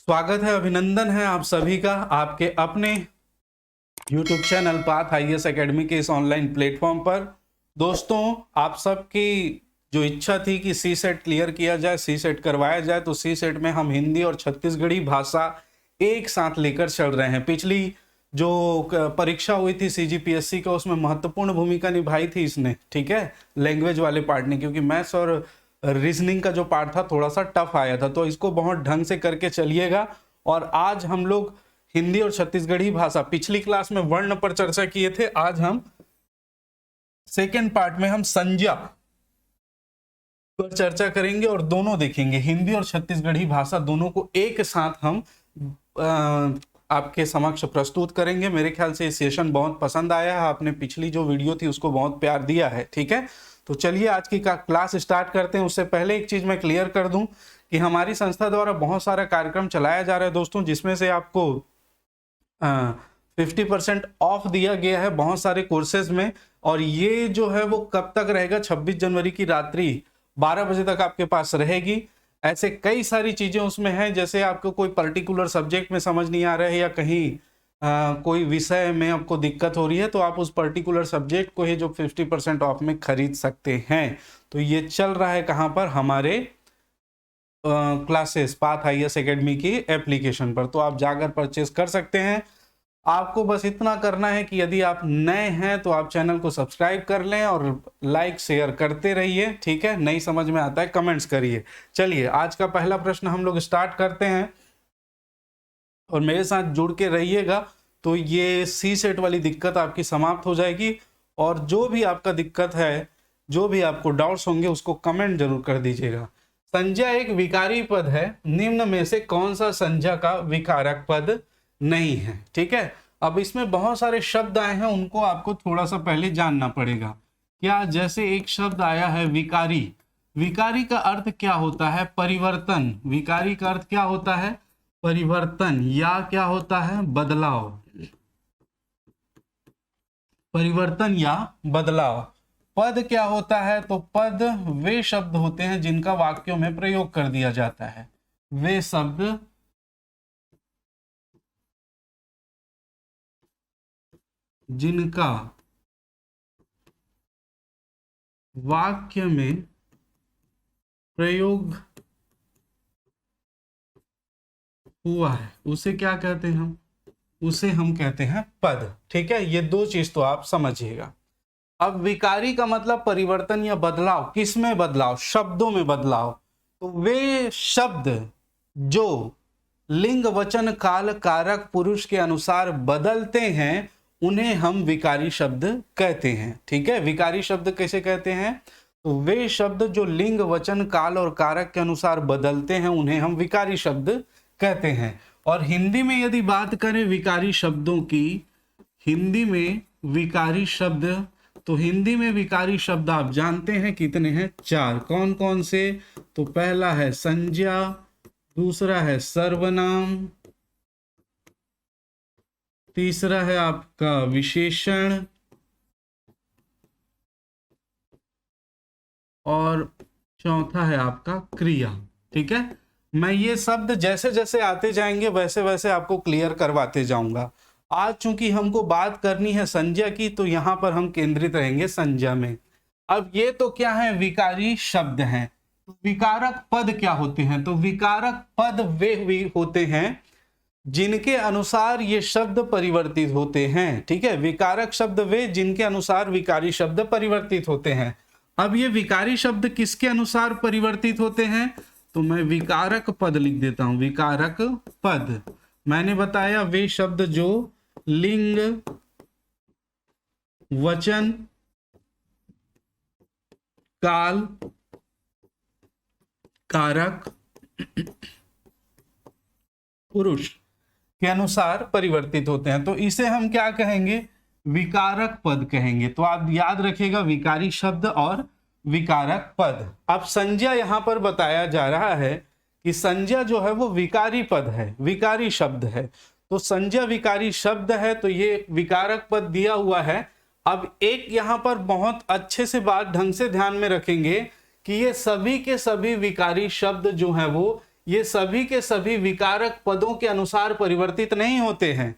स्वागत है, अभिनंदन है आप सभी का आपके अपने YouTube channel path IAS academy के इस ऑनलाइन प्लेटफॉर्म पर। दोस्तों, आप सबकी जो इच्छा थी कि सी सेट क्लियर किया जाए, सी सेट करवाया जाए, तो सी सेट में हम हिंदी और छत्तीसगढ़ी भाषा एक साथ लेकर चल रहे हैं। पिछली जो परीक्षा हुई थी सीजीपीएससी का, उसमें महत्वपूर्ण भूमिका निभाई थी इसने, ठीक है, लैंग्वेज वाले पार्ट ने, क्योंकि मैथ्स और रीजनिंग का जो पार्ट था थोड़ा सा टफ आया था। तो इसको बहुत ढंग से करके चलिएगा। और आज हम लोग हिंदी और छत्तीसगढ़ी भाषा, पिछली क्लास में वर्ण पर चर्चा किए थे, आज हम सेकेंड पार्ट में हम संज्ञा पर चर्चा करेंगे और दोनों देखेंगे, हिंदी और छत्तीसगढ़ी भाषा दोनों को एक साथ हम आपके समक्ष प्रस्तुत करेंगे। मेरे ख्याल से ये सेशन बहुत पसंद आया है, आपने पिछली जो वीडियो थी उसको बहुत प्यार दिया है, ठीक है। तो चलिए आज की क्लास स्टार्ट करते हैं। उससे पहले एक चीज मैं क्लियर कर दूं कि हमारी संस्था द्वारा बहुत सारा कार्यक्रम चलाया जा रहा है दोस्तों, जिसमें से आपको 50% ऑफ दिया गया है बहुत सारे कोर्सेज में। और ये जो है वो कब तक रहेगा, 26 जनवरी की रात्रि 12 बजे तक आपके पास रहेगी। ऐसे कई सारी चीजें उसमें हैं, जैसे आपको कोई पर्टिकुलर सब्जेक्ट में समझ नहीं आ रहा है या कहीं कोई विषय में आपको दिक्कत हो रही है, तो आप उस पर्टिकुलर सब्जेक्ट को ही जो 50% ऑफ में खरीद सकते हैं। तो ये चल रहा है कहाँ पर, हमारे क्लासेस पाथ आईएएस एकेडमी की एप्लीकेशन पर, तो आप जाकर परचेस कर सकते हैं। आपको बस इतना करना है कि यदि आप नए हैं तो आप चैनल को सब्सक्राइब कर लें और लाइक शेयर करते रहिए, ठीक है। नहीं समझ में आता है कमेंट्स करिए। चलिए आज का पहला प्रश्न हम लोग स्टार्ट करते हैं और मेरे साथ जुड़ के रहिएगा, तो ये सी सेट वाली दिक्कत आपकी समाप्त हो जाएगी। और जो भी आपका दिक्कत है, जो भी आपको डाउट्स होंगे, उसको कमेंट जरूर कर दीजिएगा। संज्ञा एक विकारी पद है, निम्न में से कौन सा संज्ञा का विकारक पद नहीं है, ठीक है। अब इसमें बहुत सारे शब्द आए हैं, उनको आपको थोड़ा सा पहले जानना पड़ेगा। क्या, जैसे एक शब्द आया है विकारी। विकारी का अर्थ क्या होता है? परिवर्तन। विकारी का अर्थ क्या होता है? परिवर्तन, या क्या होता है? बदलाव। परिवर्तन या बदलाव। पद क्या होता है? तो पद वे शब्द होते हैं जिनका वाक्यों में प्रयोग कर दिया जाता है। वे शब्द जिनका वाक्य में प्रयोग हुआ है, उसे क्या कहते हैं हम? उसे हम कहते हैं पद, ठीक है। ये दो चीज तो आप समझिएगा। अब विकारी का मतलब परिवर्तन या बदलाव। किस में बदलाव? शब्दों में बदलाव। तो वे शब्द जो लिंग वचन काल कारक पुरुष के अनुसार बदलते हैं, उन्हें हम विकारी शब्द कहते हैं, ठीक है। विकारी शब्द कैसे कहते हैं? तो वे शब्द जो लिंग वचन काल और कारक के अनुसार बदलते हैं, उन्हें हम विकारी शब्द कहते हैं। और हिंदी में यदि बात करें विकारी शब्दों की, हिंदी में विकारी शब्द, तो हिंदी में विकारी शब्द आप जानते हैं कितने हैं? 4। कौन कौन से? तो पहला है संज्ञा, दूसरा है सर्वनाम, तीसरा है आपका विशेषण, और चौथा है आपका क्रिया, ठीक है। मैं ये शब्द जैसे जैसे आते जाएंगे वैसे वैसे आपको क्लियर करवाते जाऊंगा। आज चूंकि हमको बात करनी है संज्ञा की, तो यहां पर हम केंद्रित रहेंगे संज्ञा में। अब ये तो क्या है? विकारी शब्द हैं। तो विकारक पद क्या होते हैं? तो विकारक पद वे होते हैं जिनके अनुसार ये शब्द परिवर्तित होते हैं, ठीक है। विकारक शब्द वे जिनके अनुसार विकारी शब्द परिवर्तित होते हैं। अब ये विकारी शब्द किसके अनुसार परिवर्तित होते हैं? तो मैं विकारक पद लिख देता हूं। विकारक पद मैंने बताया वे शब्द जो लिंग वचन काल कारक पुरुष के अनुसार परिवर्तित होते हैं, तो इसे हम क्या कहेंगे? विकारक पद कहेंगे। तो आप याद रखिएगा विकारी शब्द और विकारक पद। अब संज्ञा यहां पर बताया जा रहा है कि संज्ञा जो है वो विकारी पद है, विकारी शब्द है। तो संज्ञा विकारी शब्द है, तो ये विकारक पद दिया हुआ है। अब एक यहां पर बहुत अच्छे से बात ढंग से ध्यान में रखेंगे कि ये सभी के सभी विकारी शब्द जो हैं वो ये सभी के सभी विकारक पदों के अनुसार परिवर्तित नहीं होते हैं।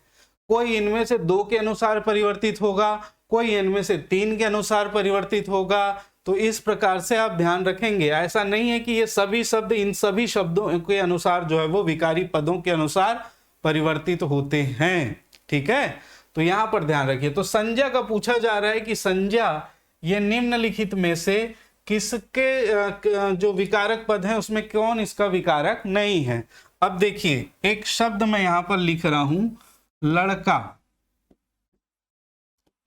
कोई इनमें से 2 के अनुसार परिवर्तित होगा, कोई इनमें से 3 के अनुसार परिवर्तित होगा। तो इस प्रकार से आप ध्यान रखेंगे। ऐसा नहीं है कि ये सभी शब्द इन सभी शब्दों के अनुसार जो है वो विकारी पदों के अनुसार परिवर्तित होते हैं। ठीक है, तो यहां पर ध्यान रखिए। तो संज्ञा का पूछा जा रहा है कि संज्ञा ये निम्नलिखित में से किसके जो विकारक पद हैं उसमें कौन इसका विकारक नहीं है। अब देखिए, एक शब्द मैं यहां पर लिख रहा हूं, लड़का।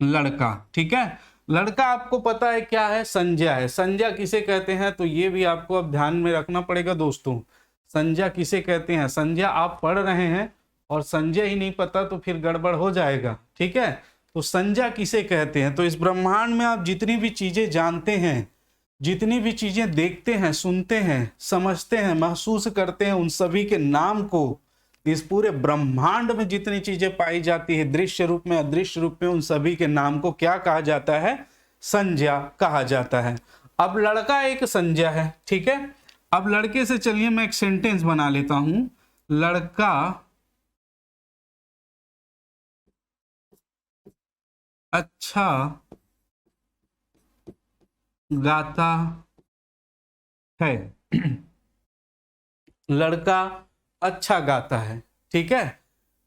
लड़का, ठीक है, लड़का आपको पता है क्या है, संज्ञा है। संज्ञा किसे कहते हैं, तो ये भी आपको अब ध्यान में रखना पड़ेगा दोस्तों। संज्ञा किसे कहते हैं, संज्ञा आप पढ़ रहे हैं और संज्ञा ही नहीं पता तो फिर गड़बड़ हो जाएगा। ठीक है, तो संज्ञा किसे कहते हैं। तो इस ब्रह्मांड में आप जितनी भी चीजें जानते हैं, जितनी भी चीजें देखते हैं, सुनते हैं, समझते हैं, महसूस करते हैं, उन सभी के नाम को, इस पूरे ब्रह्मांड में जितनी चीजें पाई जाती है दृश्य रूप में, अदृश्य रूप में, उन सभी के नाम को क्या कहा जाता है, संज्ञा कहा जाता है। अब लड़का एक संज्ञा है। ठीक है, अब लड़के से चलिए मैं एक सेंटेंस बना लेता हूं, लड़का अच्छा गाता है। लड़का अच्छा गाता है। ठीक है,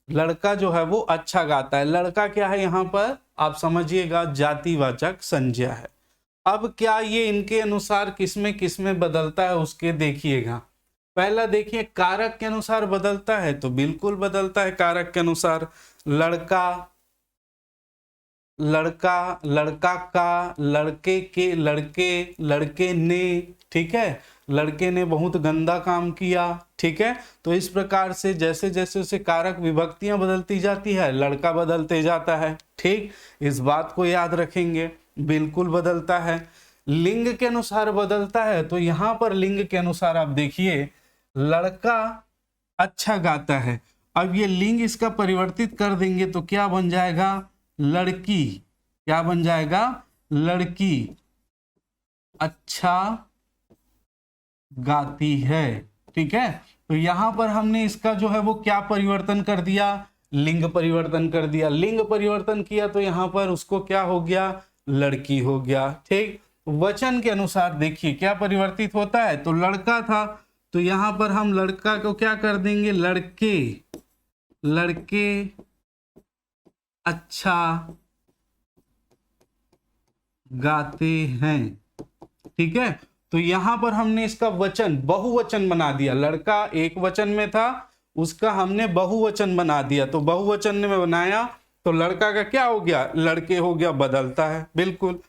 लड़का जो है वो अच्छा गाता है। लड़का क्या है यहां पर आप समझिएगा, जातिवाचक संज्ञा है। अब क्या ये इनके अनुसार किसमें बदलता है उसके देखिएगा। पहला देखिए, कारक के अनुसार बदलता है, तो बिल्कुल बदलता है कारक के अनुसार। लड़का, लड़का, लड़का का, लड़के के, लड़के, लड़के ने। ठीक है, लड़के ने बहुत गंदा काम किया। ठीक है, तो इस प्रकार से जैसे जैसे उसे कारक विभक्तियां बदलती जाती है, लड़का बदलते जाता है। ठीक, इस बात को याद रखेंगे, बिल्कुल बदलता है। लिंग के अनुसार बदलता है, तो यहां पर लिंग के अनुसार आप देखिए, लड़का अच्छा गाता है। अब ये लिंग इसका परिवर्तित कर देंगे तो क्या बन जाएगा, लड़की। क्या बन जाएगा, लड़की अच्छा गाती है। ठीक है, तो यहां पर हमने इसका जो है वो क्या परिवर्तन कर दिया, लिंग परिवर्तन कर दिया। लिंग परिवर्तन किया तो यहां पर उसको क्या हो गया, लड़की हो गया। ठीक, वचन के अनुसार देखिए क्या परिवर्तित होता है, तो लड़का था तो यहां पर हम लड़का को क्या कर देंगे, लड़के। लड़के अच्छा गाते हैं। ठीक है, तो यहां पर हमने इसका वचन बहुवचन बना दिया। लड़का एक वचन में था, उसका हमने बहुवचन बना दिया। तो बहुवचन में बनाया तो लड़का का क्या हो गया, लड़के हो गया, बदलता है बिल्कुल।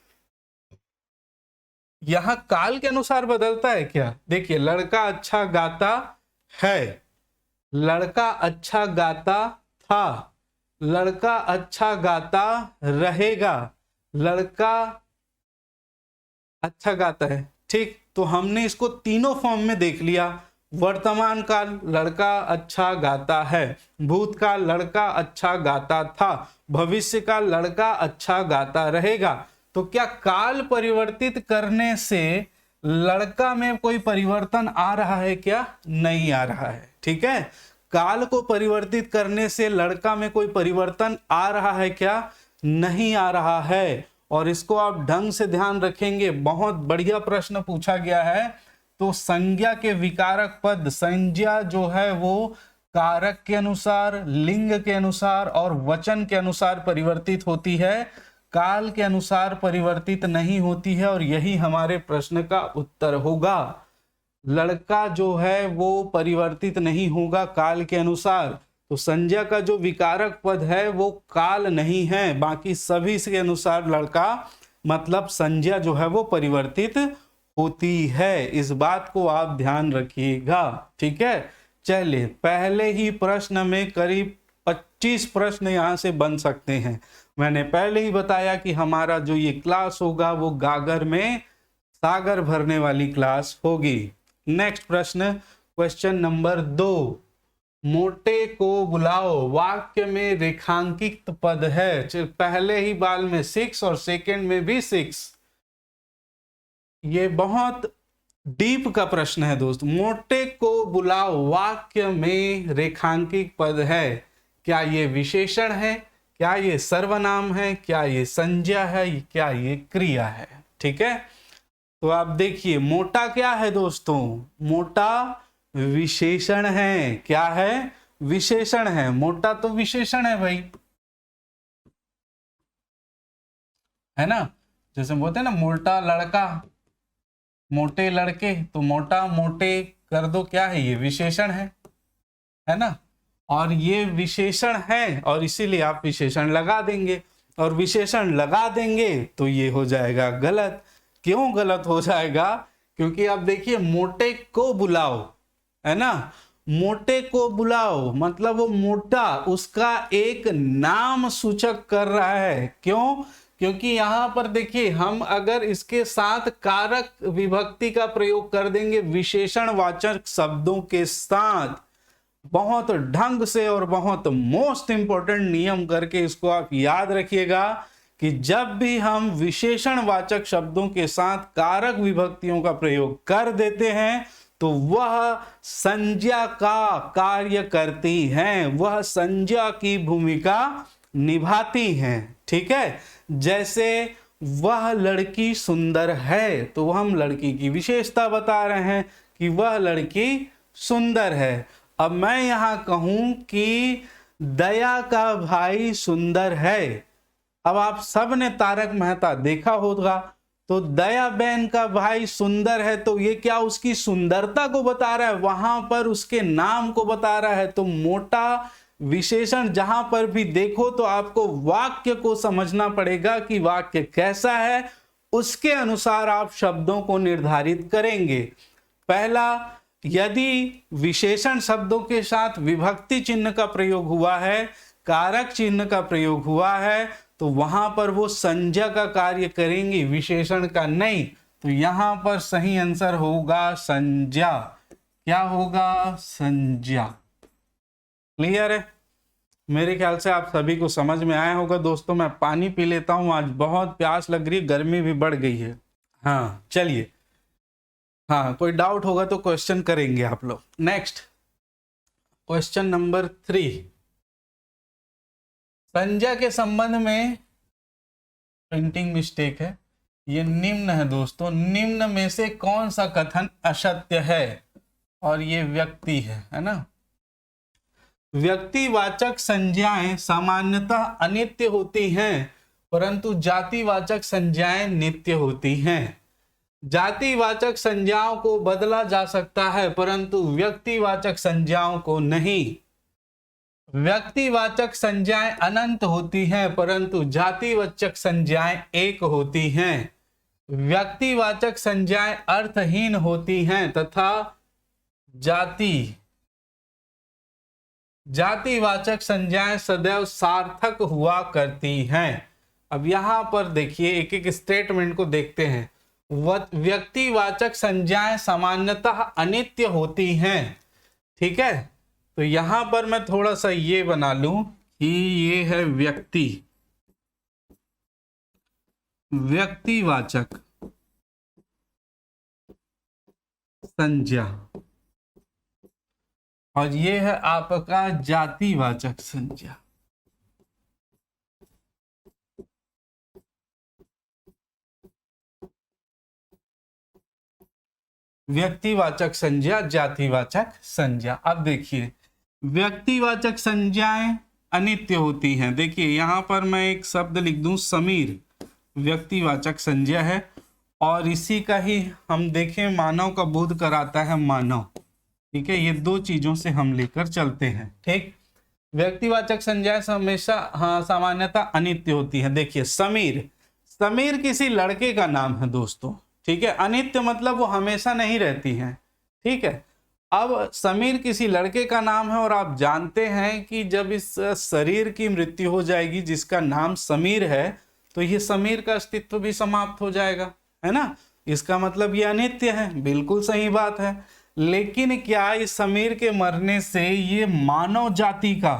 यहां काल के अनुसार बदलता है क्या, देखिए, लड़का अच्छा गाता है, लड़का अच्छा गाता था, लड़का अच्छा गाता रहेगा, लड़का अच्छा गाता है। ठीक, तो हमने इसको तीनों फॉर्म में देख लिया। वर्तमान काल, लड़का अच्छा गाता है। भूतकाल, लड़का अच्छा गाता था। भविष्य काल, लड़का अच्छा गाता रहेगा। तो क्या काल परिवर्तित करने से लड़का में कोई परिवर्तन आ रहा है क्या, नहीं आ रहा है। ठीक है, काल को परिवर्तित करने से लड़का में कोई परिवर्तन आ रहा है क्या, नहीं आ रहा है। और इसको आप ढंग से ध्यान रखेंगे, बहुत बढ़िया प्रश्न पूछा गया है। तो संज्ञा के विकारक पद, संज्ञा जो है वो कारक के अनुसार, लिंग के अनुसार और वचन के अनुसार परिवर्तित होती है, काल के अनुसार परिवर्तित नहीं होती है। और यही हमारे प्रश्न का उत्तर होगा। लड़का जो है वो परिवर्तित नहीं होगा काल के अनुसार। तो संज्ञा का जो विकारक पद है वो काल नहीं है, बाकी सभी के अनुसार लड़का मतलब संज्ञा जो है वो परिवर्तित होती है। इस बात को आप ध्यान रखिएगा। ठीक है, चलिए, पहले ही प्रश्न में करीब 25 प्रश्न यहां से बन सकते हैं। मैंने पहले ही बताया कि हमारा जो ये क्लास होगा वो गागर में सागर भरने वाली क्लास होगी। नेक्स्ट प्रश्न, क्वेश्चन नंबर 2, मोटे को बुलाओ, वाक्य में रेखांकित पद है। पहले ही बाल में 6 और सेकंड में भी 6। ये बहुत डीप का प्रश्न है दोस्त। मोटे को बुलाओ वाक्य में रेखांकित पद है, क्या ये विशेषण है, क्या ये सर्वनाम है, क्या ये संज्ञा है, क्या ये क्रिया है। ठीक है, तो आप देखिए मोटा क्या है दोस्तों, मोटा विशेषण है। क्या है, विशेषण है। मोटा तो विशेषण है भाई, है ना। जैसे बोलते हैं ना मोटा लड़का, मोटे लड़के, तो मोटा मोटे कर दो, क्या है ये विशेषण है ना। और ये विशेषण है और इसीलिए आप विशेषण लगा देंगे, और विशेषण लगा देंगे तो ये हो जाएगा गलत। क्यों गलत हो जाएगा, क्योंकि आप देखिए मोटे को बुलाओ, है ना, मोटे को बुलाओ मतलब वो मोटा उसका एक नाम सूचक कर रहा है। क्यों, क्योंकि यहां पर देखिए हम अगर इसके साथ कारक विभक्ति का प्रयोग कर देंगे विशेषण वाचक शब्दों के साथ, बहुत ढंग से और बहुत मोस्ट इंपॉर्टेंट नियम करके इसको आप याद रखिएगा कि जब भी हम विशेषण वाचक शब्दों के साथ कारक विभक्तियों का प्रयोग कर देते हैं तो वह संज्ञा का कार्य करती हैं, वह संज्ञा की भूमिका निभाती हैं। ठीक है, जैसे वह लड़की सुंदर है तो हम लड़की की विशेषता बता रहे हैं कि वह लड़की सुंदर है। अब मैं यहां कहूं कि दया का भाई सुंदर है, अब आप सब ने तारक मेहता देखा होगा, तो दया बहन का भाई सुंदर है तो ये क्या उसकी सुंदरता को बता रहा है, वहां पर उसके नाम को बता रहा है। तो मोटा विशेषण जहां पर भी देखो तो आपको वाक्य को समझना पड़ेगा कि वाक्य कैसा है, उसके अनुसार आप शब्दों को निर्धारित करेंगे। पहला, यदि विशेषण शब्दों के साथ विभक्ति चिन्ह का प्रयोग हुआ है, कारक चिन्ह का प्रयोग हुआ है, तो वहां पर वो संज्ञा का कार्य करेंगे, विशेषण का नहीं। तो यहां पर सही आंसर होगा संज्ञा। क्या होगा, संज्ञा। क्लियर है, मेरे ख्याल से आप सभी को समझ में आया होगा। दोस्तों मैं पानी पी लेता हूं, आज बहुत प्यास लग रही है, गर्मी भी बढ़ गई है। हाँ चलिए, हाँ कोई डाउट होगा तो क्वेश्चन करेंगे आप लोग। नेक्स्ट क्वेश्चन नंबर 3, संज्ञा के संबंध में प्रिंटिंग मिस्टेक है, ये निम्न है दोस्तों, निम्न में से कौन सा कथन असत्य है, और ये व्यक्ति है ना। व्यक्तिवाचक संज्ञाएं सामान्यतः अनित्य होती हैं परंतु जातिवाचक संज्ञाएं नित्य होती हैं। जातिवाचक संज्ञाओं को बदला जा सकता है परंतु व्यक्तिवाचक संज्ञाओं को नहीं। व्यक्तिवाचक संज्ञाएं अनंत होती हैं परंतु जातिवाचक संज्ञाएं एक होती हैं। व्यक्तिवाचक संज्ञाएं अर्थहीन होती हैं तथा जातिवाचक संज्ञाएं सदैव सार्थक हुआ करती हैं। अब यहां पर देखिए एक एक स्टेटमेंट को देखते हैं। व्यक्तिवाचक संज्ञाएं सामान्यतः अनित्य होती हैं, ठीक है। तो यहां पर मैं थोड़ा सा ये बना लूं कि ये है व्यक्तिवाचक संज्ञा और ये है आपका जातिवाचक संज्ञा। व्यक्तिवाचक संज्ञा, जातिवाचक संज्ञा। अब देखिए व्यक्तिवाचक संज्ञाएं अनित्य होती हैं। देखिए यहां पर मैं एक शब्द लिख दूं समीर, व्यक्तिवाचक संज्ञा है और इसी का ही हम देखें मानव का बोध कराता है मानव, ठीक है। ये दो चीजों से हम लेकर चलते हैं, ठीक। व्यक्तिवाचक संज्ञाएं हमेशा सामान्यतः अनित्य होती है। देखिए समीर किसी लड़के का नाम है दोस्तों, ठीक है। अनित्य मतलब वो हमेशा नहीं रहती हैं, ठीक है। अब समीर किसी लड़के का नाम है और आप जानते हैं कि जब इस शरीर की मृत्यु हो जाएगी जिसका नाम समीर है तो ये समीर का अस्तित्व भी समाप्त हो जाएगा, है ना। इसका मतलब ये अनित्य है, बिल्कुल सही बात है। लेकिन क्या इस समीर के मरने से ये मानव जाति का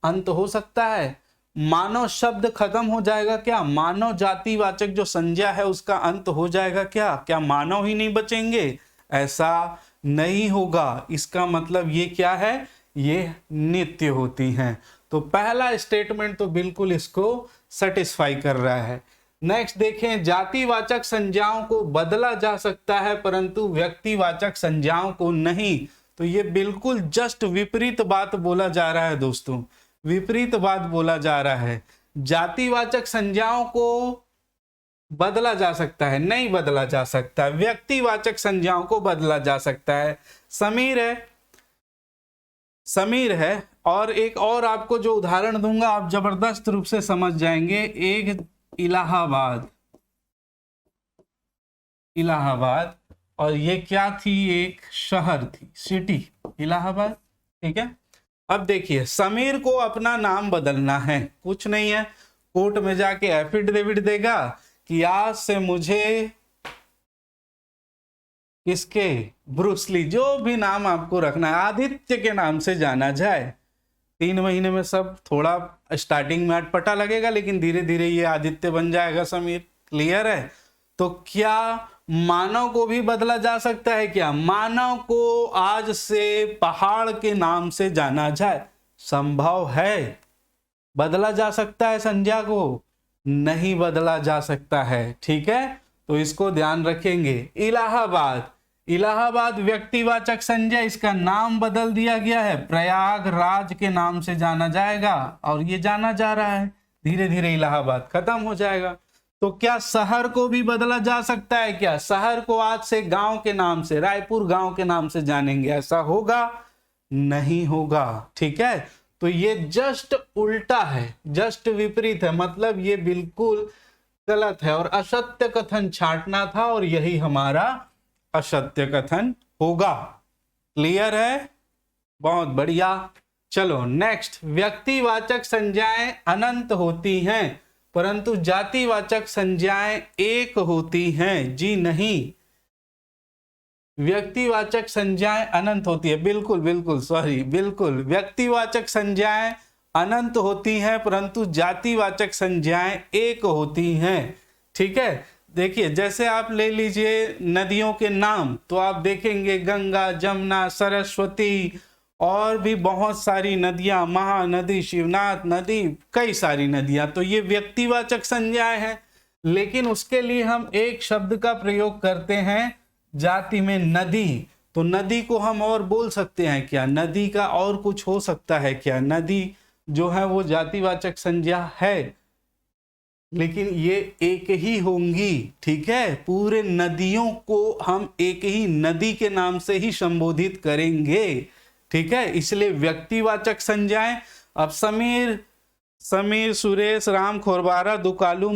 अंत हो सकता है? मानव शब्द खत्म हो जाएगा क्या? मानव जातिवाचक जो संज्ञा है उसका अंत हो जाएगा क्या? क्या मानव ही नहीं बचेंगे? ऐसा नहीं होगा। इसका मतलब ये क्या है, ये नित्य होती हैं। तो पहला स्टेटमेंट तो बिल्कुल इसको सेटिस्फाई कर रहा है। नेक्स्ट देखें, जातिवाचक संज्ञाओं को बदला जा सकता है परंतु व्यक्तिवाचक संज्ञाओं को नहीं। तो ये बिल्कुल जस्ट विपरीत बात बोला जा रहा है दोस्तों, विपरीत बात बोला जा रहा है। जातिवाचक संज्ञाओं को बदला जा सकता है, नहीं बदला जा सकता। व्यक्तिवाचक संज्ञाओं को बदला जा सकता है। समीर है और एक और आपको जो उदाहरण दूंगा आप जबरदस्त रूप से समझ जाएंगे। एक इलाहाबाद और ये क्या थी, एक शहर थी, सिटी, इलाहाबाद। ठीक है, अब देखिए समीर को अपना नाम बदलना है, कुछ नहीं है, कोर्ट में जाके एफिडेविट देगा कि आज से मुझे किसके, ब्रूसली, जो भी नाम आपको रखना है, आदित्य के नाम से जाना जाए। 3 महीने में सब थोड़ा स्टार्टिंग में अटपटा लगेगा लेकिन धीरे धीरे ये आदित्य बन जाएगा समीर। क्लियर है? तो क्या मानव को भी बदला जा सकता है? क्या मानव को आज से पहाड़ के नाम से जाना जाए? संभव है। बदला जा सकता है संज्ञा को? नहीं बदला जा सकता है। ठीक है, तो इसको ध्यान रखेंगे। इलाहाबाद व्यक्तिवाचक संज्ञा, इसका नाम बदल दिया गया है, प्रयागराज के नाम से जाना जाएगा और ये जाना जा रहा है। धीरे धीरे इलाहाबाद खत्म हो जाएगा। तो क्या शहर को भी बदला जा सकता है? क्या शहर को आज से गांव के नाम से, रायपुर गांव के नाम से जानेंगे? ऐसा होगा? नहीं होगा। ठीक है, तो ये जस्ट उल्टा है, जस्ट विपरीत है, मतलब ये बिल्कुल गलत है और असत्य कथन छांटना था और यही हमारा असत्य कथन होगा। क्लियर है? बहुत बढ़िया। चलो नेक्स्ट, व्यक्तिवाचक संज्ञाएं अनंत होती हैं परंतु जातिवाचक संज्ञाएं एक होती हैं। जी नहीं, व्यक्तिवाचक संज्ञाएं अनंत होती है, बिल्कुल बिल्कुल व्यक्तिवाचक संज्ञाएं अनंत होती हैं परंतु जातिवाचक संज्ञाएं एक होती हैं। ठीक है, देखिए जैसे आप ले लीजिए नदियों के नाम, तो आप देखेंगे गंगा, जमुना, सरस्वती और भी बहुत सारी नदियां, महानदी, शिवनाथ नदी, कई सारी नदियां, तो ये व्यक्तिवाचक संज्ञाएं हैं। लेकिन उसके लिए हम एक शब्द का प्रयोग करते हैं जाति में, नदी। तो नदी को हम और बोल सकते हैं क्या? नदी का और कुछ हो सकता है क्या? नदी जो है वो जातिवाचक संज्ञा है लेकिन ये एक ही होंगी। ठीक है, पूरे नदियों को हम एक ही नदी के नाम से ही संबोधित करेंगे। ठीक है, इसलिए व्यक्तिवाचक संज्ञाएं, अब समीर, सुरेश, राम, खोरबारा, दुकालू,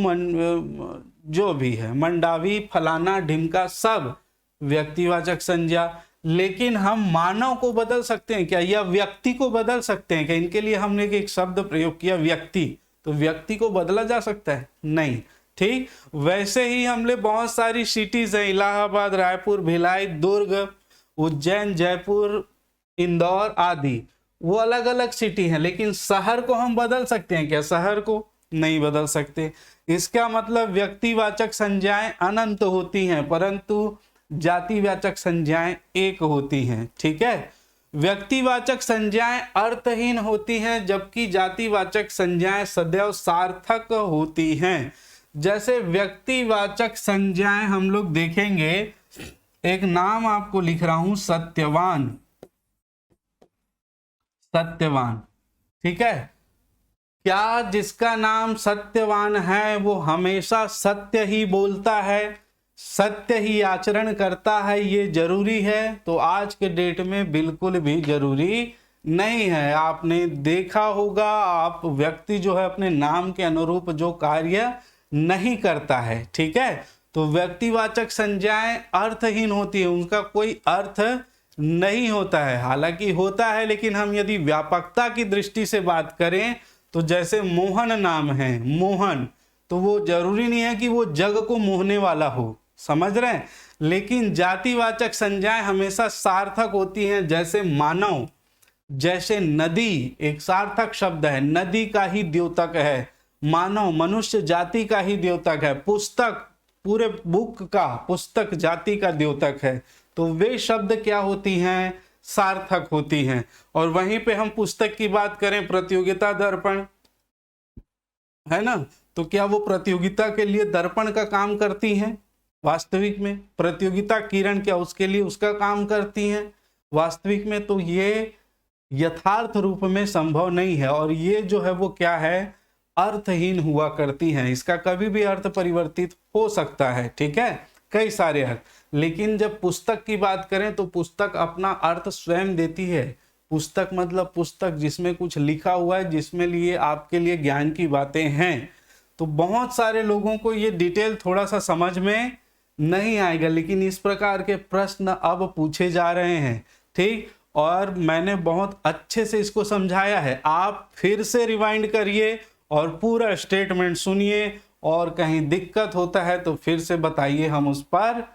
जो भी है, मंडावी, फलाना, ढिमका, सब व्यक्तिवाचक संज्ञा। लेकिन हम मानव को बदल सकते हैं क्या, या व्यक्ति को बदल सकते हैं क्या? इनके लिए हमने एक शब्द प्रयोग किया व्यक्ति, तो व्यक्ति को बदला जा सकता है? नहीं। ठीक, वैसे ही हमने बहुत सारी सिटीज हैं, इलाहाबाद, रायपुर, भिलाई, दुर्ग, उज्जैन, जयपुर, इंदौर आदि, वो अलग अलग सिटी हैं, लेकिन शहर को हम बदल सकते हैं क्या? शहर को नहीं बदल सकते। इसका मतलब व्यक्तिवाचक संज्ञाएं अनंत होती हैं परंतु जातिवाचक संज्ञाएं एक होती हैं। ठीक है, व्यक्तिवाचक संज्ञाएं अर्थहीन होती हैं जबकि जातिवाचक संज्ञाएं सदैव सार्थक होती हैं। जैसे व्यक्तिवाचक संज्ञाएं हम लोग देखेंगे, एक नाम आपको लिख रहा हूं, सत्यवान। ठीक है, क्या जिसका नाम सत्यवान है वो हमेशा सत्य ही बोलता है, सत्य ही आचरण करता है, ये जरूरी है? तो आज के डेट में बिल्कुल भी जरूरी नहीं है। आपने देखा होगा, आप व्यक्ति जो है अपने नाम के अनुरूप जो कार्य नहीं करता है। ठीक है, तो व्यक्तिवाचक संज्ञाएं अर्थहीन होती है, उनका कोई अर्थ नहीं होता है। हालांकि होता है, लेकिन हम यदि व्यापकता की दृष्टि से बात करें तो जैसे मोहन नाम है, मोहन, तो वो जरूरी नहीं है कि वो जग को मोहने वाला हो, समझ रहे हैं? लेकिन जातिवाचक संज्ञाएं हमेशा सार्थक होती हैं, जैसे मानव, जैसे नदी, एक सार्थक शब्द है, नदी का ही द्योतक है मानव, मनुष्य जाति का ही द्योतक है, पुस्तक, पूरे बुक का पुस्तक जाति का द्योतक है। तो वे शब्द क्या होती हैं, सार्थक होती हैं। और वहीं पे हम पुस्तक की बात करें, प्रतियोगिता दर्पण है ना, तो क्या वो प्रतियोगिता के लिए दर्पण का काम करती हैं वास्तविक में? प्रतियोगिता किरण क्या उसके लिए उसका काम करती हैं वास्तविक में? तो ये यथार्थ रूप में संभव नहीं है, और ये जो है वो क्या है, अर्थहीन हुआ करती हैं। इसका कभी भी अर्थ परिवर्तित हो सकता है, ठीक है, कई सारे अर्थ। लेकिन जब पुस्तक की बात करें तो पुस्तक अपना अर्थ स्वयं देती है। पुस्तक मतलब पुस्तक जिसमें कुछ लिखा हुआ है, जिसमें लिए आपके लिए ज्ञान की बातें हैं। तो बहुत सारे लोगों को ये डिटेल थोड़ा सा समझ में नहीं आएगा, लेकिन इस प्रकार के प्रश्न अब पूछे जा रहे हैं, ठीक। और मैंने बहुत अच्छे से इसको समझाया है, आप फिर से रिवाइंड करिए और पूरा स्टेटमेंट सुनिए, और कहीं दिक्कत होता है तो फिर से बताइए, हम उस पर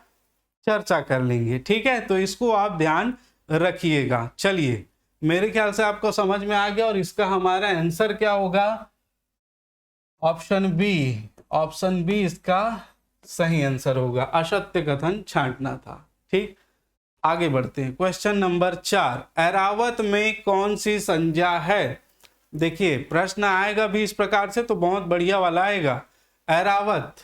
चर्चा कर लेंगे, ठीक है। तो इसको आप ध्यान रखिएगा। चलिए, मेरे ख्याल से आपको समझ में आ गया, और इसका हमारा आंसर क्या होगा, ऑप्शन बी। ऑप्शन बी इसका सही आंसर होगा, असत्य कथन छांटना था, ठीक। आगे बढ़ते हैं, क्वेश्चन नंबर 4, ऐरावत में कौन सी संज्ञा है? देखिए प्रश्न आएगा भी इस प्रकार से तो बहुत बढ़िया वाला आएगा। ऐरावत,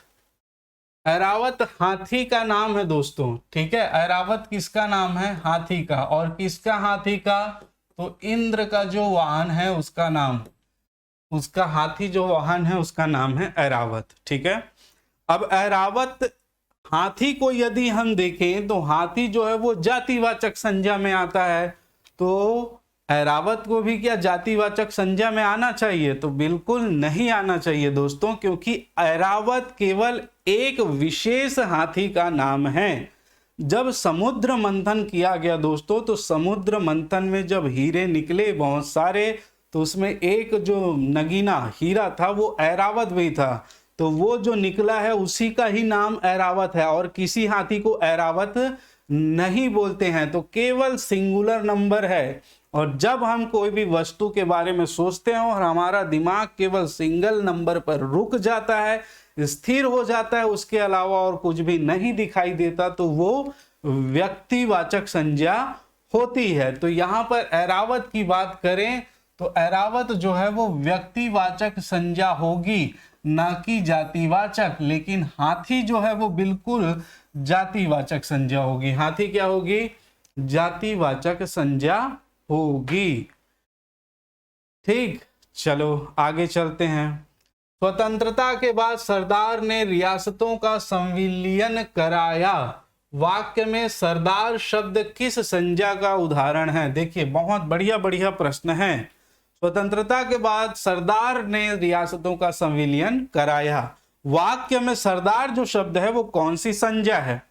ऐरावत हाथी का नाम है दोस्तों, ठीक है। ऐरावत किसका नाम है? हाथी का। और किसका हाथी का? तो इंद्र का जो वाहन है उसका नाम, उसका हाथी जो वाहन है उसका नाम है ऐरावत, ठीक है। अब ऐरावत हाथी को यदि हम देखें तो हाथी जो है वो जातिवाचक संज्ञा में आता है, तो ऐरावत को भी क्या जातिवाचक संज्ञा में आना चाहिए? तो बिल्कुल नहीं आना चाहिए दोस्तों, क्योंकि ऐरावत केवल एक विशेष हाथी का नाम है। जब समुद्र मंथन किया गया दोस्तों, तो समुद्र मंथन में जब हीरे निकले बहुत सारे, तो उसमें एक जो नगीना हीरा था वो ऐरावत भी था, तो वो जो निकला है उसी का ही नाम ऐरावत है, और किसी हाथी को ऐरावत नहीं बोलते हैं। तो केवल सिंगुलर नंबर है, और जब हम कोई भी वस्तु के बारे में सोचते हैं और हमारा दिमाग केवल सिंगल नंबर पर रुक जाता है, स्थिर हो जाता है, उसके अलावा और कुछ भी नहीं दिखाई देता, तो वो व्यक्तिवाचक संज्ञा होती है। तो यहाँ पर ऐरावत की बात करें तो ऐरावत जो है वो व्यक्तिवाचक संज्ञा होगी, ना कि जातिवाचक। लेकिन हाथी जो है वो बिल्कुल जातिवाचक संज्ञा होगी। हाथी क्या होगी? जातिवाचक संज्ञा होगी, ठीक। चलो आगे चलते हैं। स्वतंत्रता के बाद सरदार ने रियासतों का संविलियन कराया। वाक्य में सरदार शब्द किस संज्ञा का उदाहरण है? देखिए बहुत बढ़िया बढ़िया प्रश्न है। स्वतंत्रता के बाद सरदार ने रियासतों का संविलियन कराया, वाक्य में सरदार जो शब्द है वो कौन सी संज्ञा है?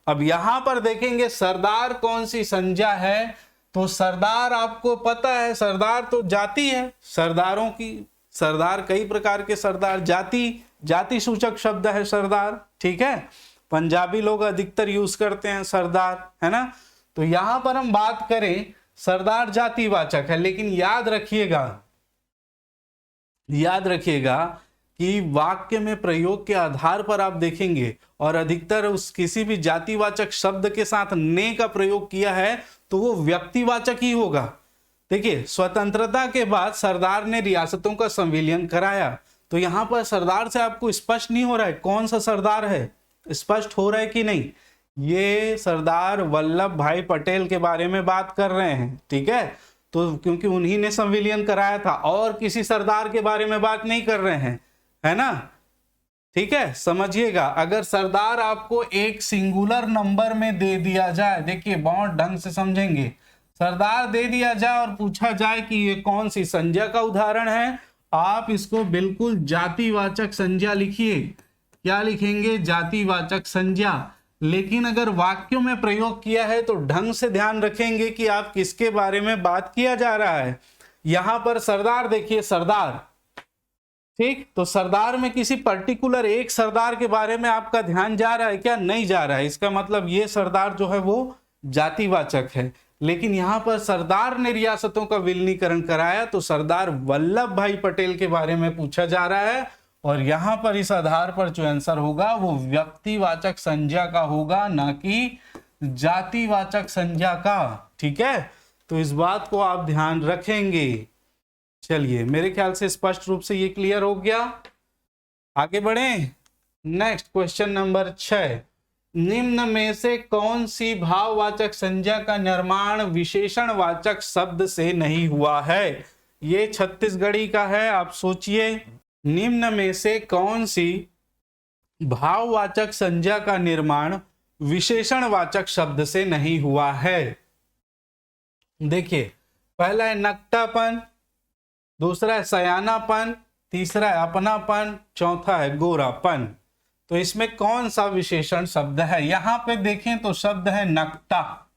अब यहां पर देखेंगे सरदार कौन सी संज्ञा है, तो सरदार आपको पता है, सरदार तो जाति है सरदारों की। सरदार कई प्रकार के सरदार, जाति सूचक शब्द है सरदार, ठीक है। पंजाबी लोग अधिकतर यूज करते हैं सरदार, है ना। तो यहां पर हम बात करें सरदार जातिवाचक है, लेकिन याद रखिएगा कि वाक्य में प्रयोग के आधार पर आप देखेंगे और अधिकतर उस किसी भी जातिवाचक शब्द के साथ ने का प्रयोग किया है तो वो व्यक्तिवाचक ही होगा। देखिए स्वतंत्रता के बाद सरदार ने रियासतों का संविलियन कराया, तो यहां पर सरदार से आपको स्पष्ट नहीं हो रहा है कौन सा सरदार है? स्पष्ट हो रहा है कि नहीं? ये सरदार वल्लभ भाई पटेल के बारे में बात कर रहे हैं, ठीक है। तो क्योंकि उन्हीं ने संविलियन कराया था, और किसी सरदार के बारे में बात नहीं कर रहे हैं, है ना, ठीक है। समझिएगा, अगर सरदार आपको एक सिंगुलर नंबर में दे दिया जाए, देखिए बहुत ढंग से समझेंगे, सरदार दे दिया जाए और पूछा जाए कि ये कौन सी संज्ञा का उदाहरण है, आप इसको बिल्कुल जातिवाचक संज्ञा लिखिए। क्या लिखेंगे? जातिवाचक संज्ञा। लेकिन अगर वाक्यों में प्रयोग किया है तो ढंग से ध्यान रखेंगे कि आप किसके बारे में बात किया जा रहा है। यहां पर सरदार देखिए, सरदार, ठीक, तो सरदार में किसी पर्टिकुलर एक सरदार के बारे में आपका ध्यान जा रहा है क्या? नहीं जा रहा है। इसका मतलब ये सरदार जो है वो जातिवाचक है। लेकिन यहां पर सरदार ने रियासतों का विलीनीकरण कराया, तो सरदार वल्लभ भाई पटेल के बारे में पूछा जा रहा है, और यहां पर इस आधार पर जो आंसर होगा वो व्यक्तिवाचक संज्ञा का होगा, ना कि जातिवाचक संज्ञा का। ठीक है, तो इस बात को आप ध्यान रखेंगे। चलिए, मेरे ख्याल से स्पष्ट रूप से ये क्लियर हो गया। आगे बढ़ें। नेक्स्ट क्वेश्चन नंबर 6, निम्न में से कौन सी भाववाचक संज्ञा का निर्माण विशेषणवाचक शब्द से नहीं हुआ है? ये छत्तीसगढ़ी का है, आप सोचिए। निम्न में से कौन सी भाववाचक संज्ञा का निर्माण विशेषणवाचक शब्द से नहीं हुआ है? देखिए, पहला है नकटापन, दूसरा है सयानापन, तीसरा है अपनापन, चौथा है गोरापन। तो इसमें कौन सा विशेषण शब्द है? यहां पे देखें तो शब्द है नकटा,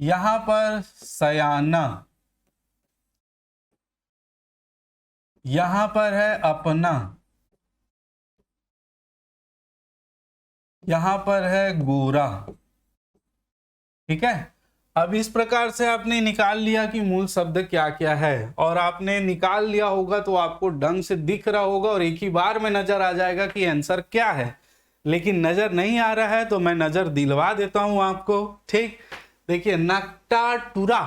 यहां पर सयाना, यहां पर है अपना, यहां पर है गोरा। ठीक है, अब इस प्रकार से आपने निकाल लिया कि मूल शब्द क्या क्या है, और आपने निकाल लिया होगा तो आपको ढंग से दिख रहा होगा और एक ही बार में नजर आ जाएगा कि आंसर क्या है। लेकिन नजर नहीं आ रहा है तो मैं नजर दिलवा देता हूं आपको। ठीक, देखिए, नकटा टूरा,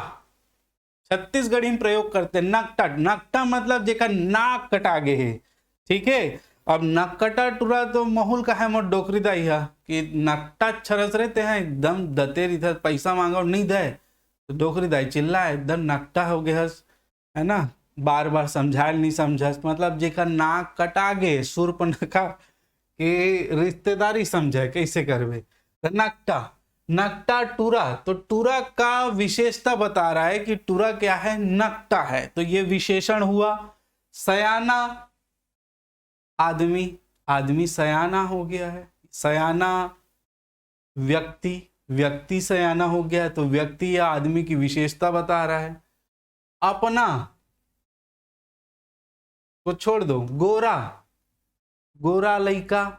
छत्तीसगढ़ी में प्रयोग करते हैं नकटा। नकटा मतलब जेका नाक कटा गे है। ठीक है, अब नकटा टूरा तो महुल का है मोट डोकरी दाई है कि नकटा छरस रहते हैं एकदम दतेर, इधर पैसा मांगा और नहीं दे तो डोकरी दाई चिल्ला एकदम नकटा हो गया है ना। बार बार समझाए नहीं समझा, मतलब जेका नाक कटा गे सुरपनखा के रिश्तेदारी समझे कैसे करवे। नकटा, नकटा टूरा, तो टूरा का विशेषता बता रहा है कि टूरा क्या है, नकटा है, तो ये विशेषण हुआ। सयाना, आदमी, आदमी सयाना हो गया है। सयाना व्यक्ति, व्यक्ति सयाना हो गया है, तो व्यक्ति या आदमी की विशेषता बता रहा है। अपना को छोड़ दो, गोरा, गोरा लइका,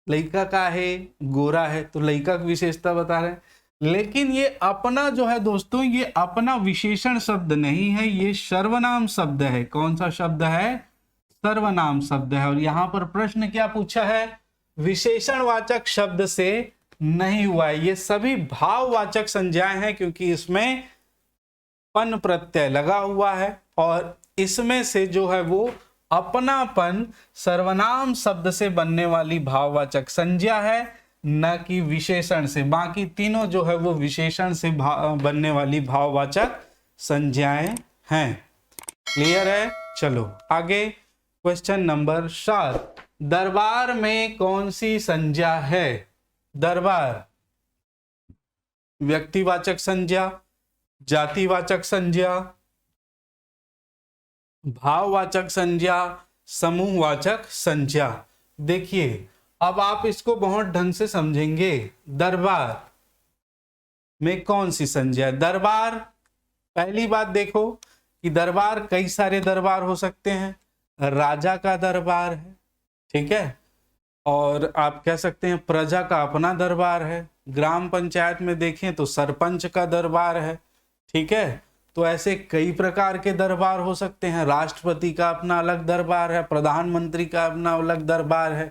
लइका का है गोरा है, तो लइका की विशेषता बता रहे हैं। लेकिन ये अपना जो है दोस्तों, ये अपना विशेषण शब्द नहीं है, ये सर्वनाम शब्द है। कौन सा शब्द है? सर्वनाम शब्द है। और यहां पर प्रश्न क्या पूछा है? विशेषणवाचक शब्द से नहीं हुआ है। ये सभी भाववाचक संज्ञाएं हैं क्योंकि इसमें पन प्रत्यय लगा हुआ है, और इसमें से जो है वो अपनापन सर्वनाम शब्द से बनने वाली भाववाचक संज्ञा है, न कि विशेषण से। बाकी तीनों जो है वो विशेषण से बनने वाली भाववाचक संज्ञाएं हैं। क्लियर है? चलो आगे, क्वेश्चन नंबर 7, दरबार में कौन सी संज्ञा है? दरबार व्यक्तिवाचक संज्ञा, जातिवाचक संज्ञा, भाववाचक संज्ञा, समूहवाचक संज्ञा। देखिए, अब आप इसको बहुत ढंग से समझेंगे। दरबार में कौन सी संज्ञा है? दरबार, पहली बात देखो कि दरबार कई सारे दरबार हो सकते हैं। राजा का दरबार है, ठीक है, और आप कह सकते हैं प्रजा का अपना दरबार है। ग्राम पंचायत में देखें तो सरपंच का दरबार है। ठीक है, तो ऐसे कई प्रकार के दरबार हो सकते हैं। राष्ट्रपति का अपना अलग दरबार है, प्रधानमंत्री का अपना अलग दरबार है।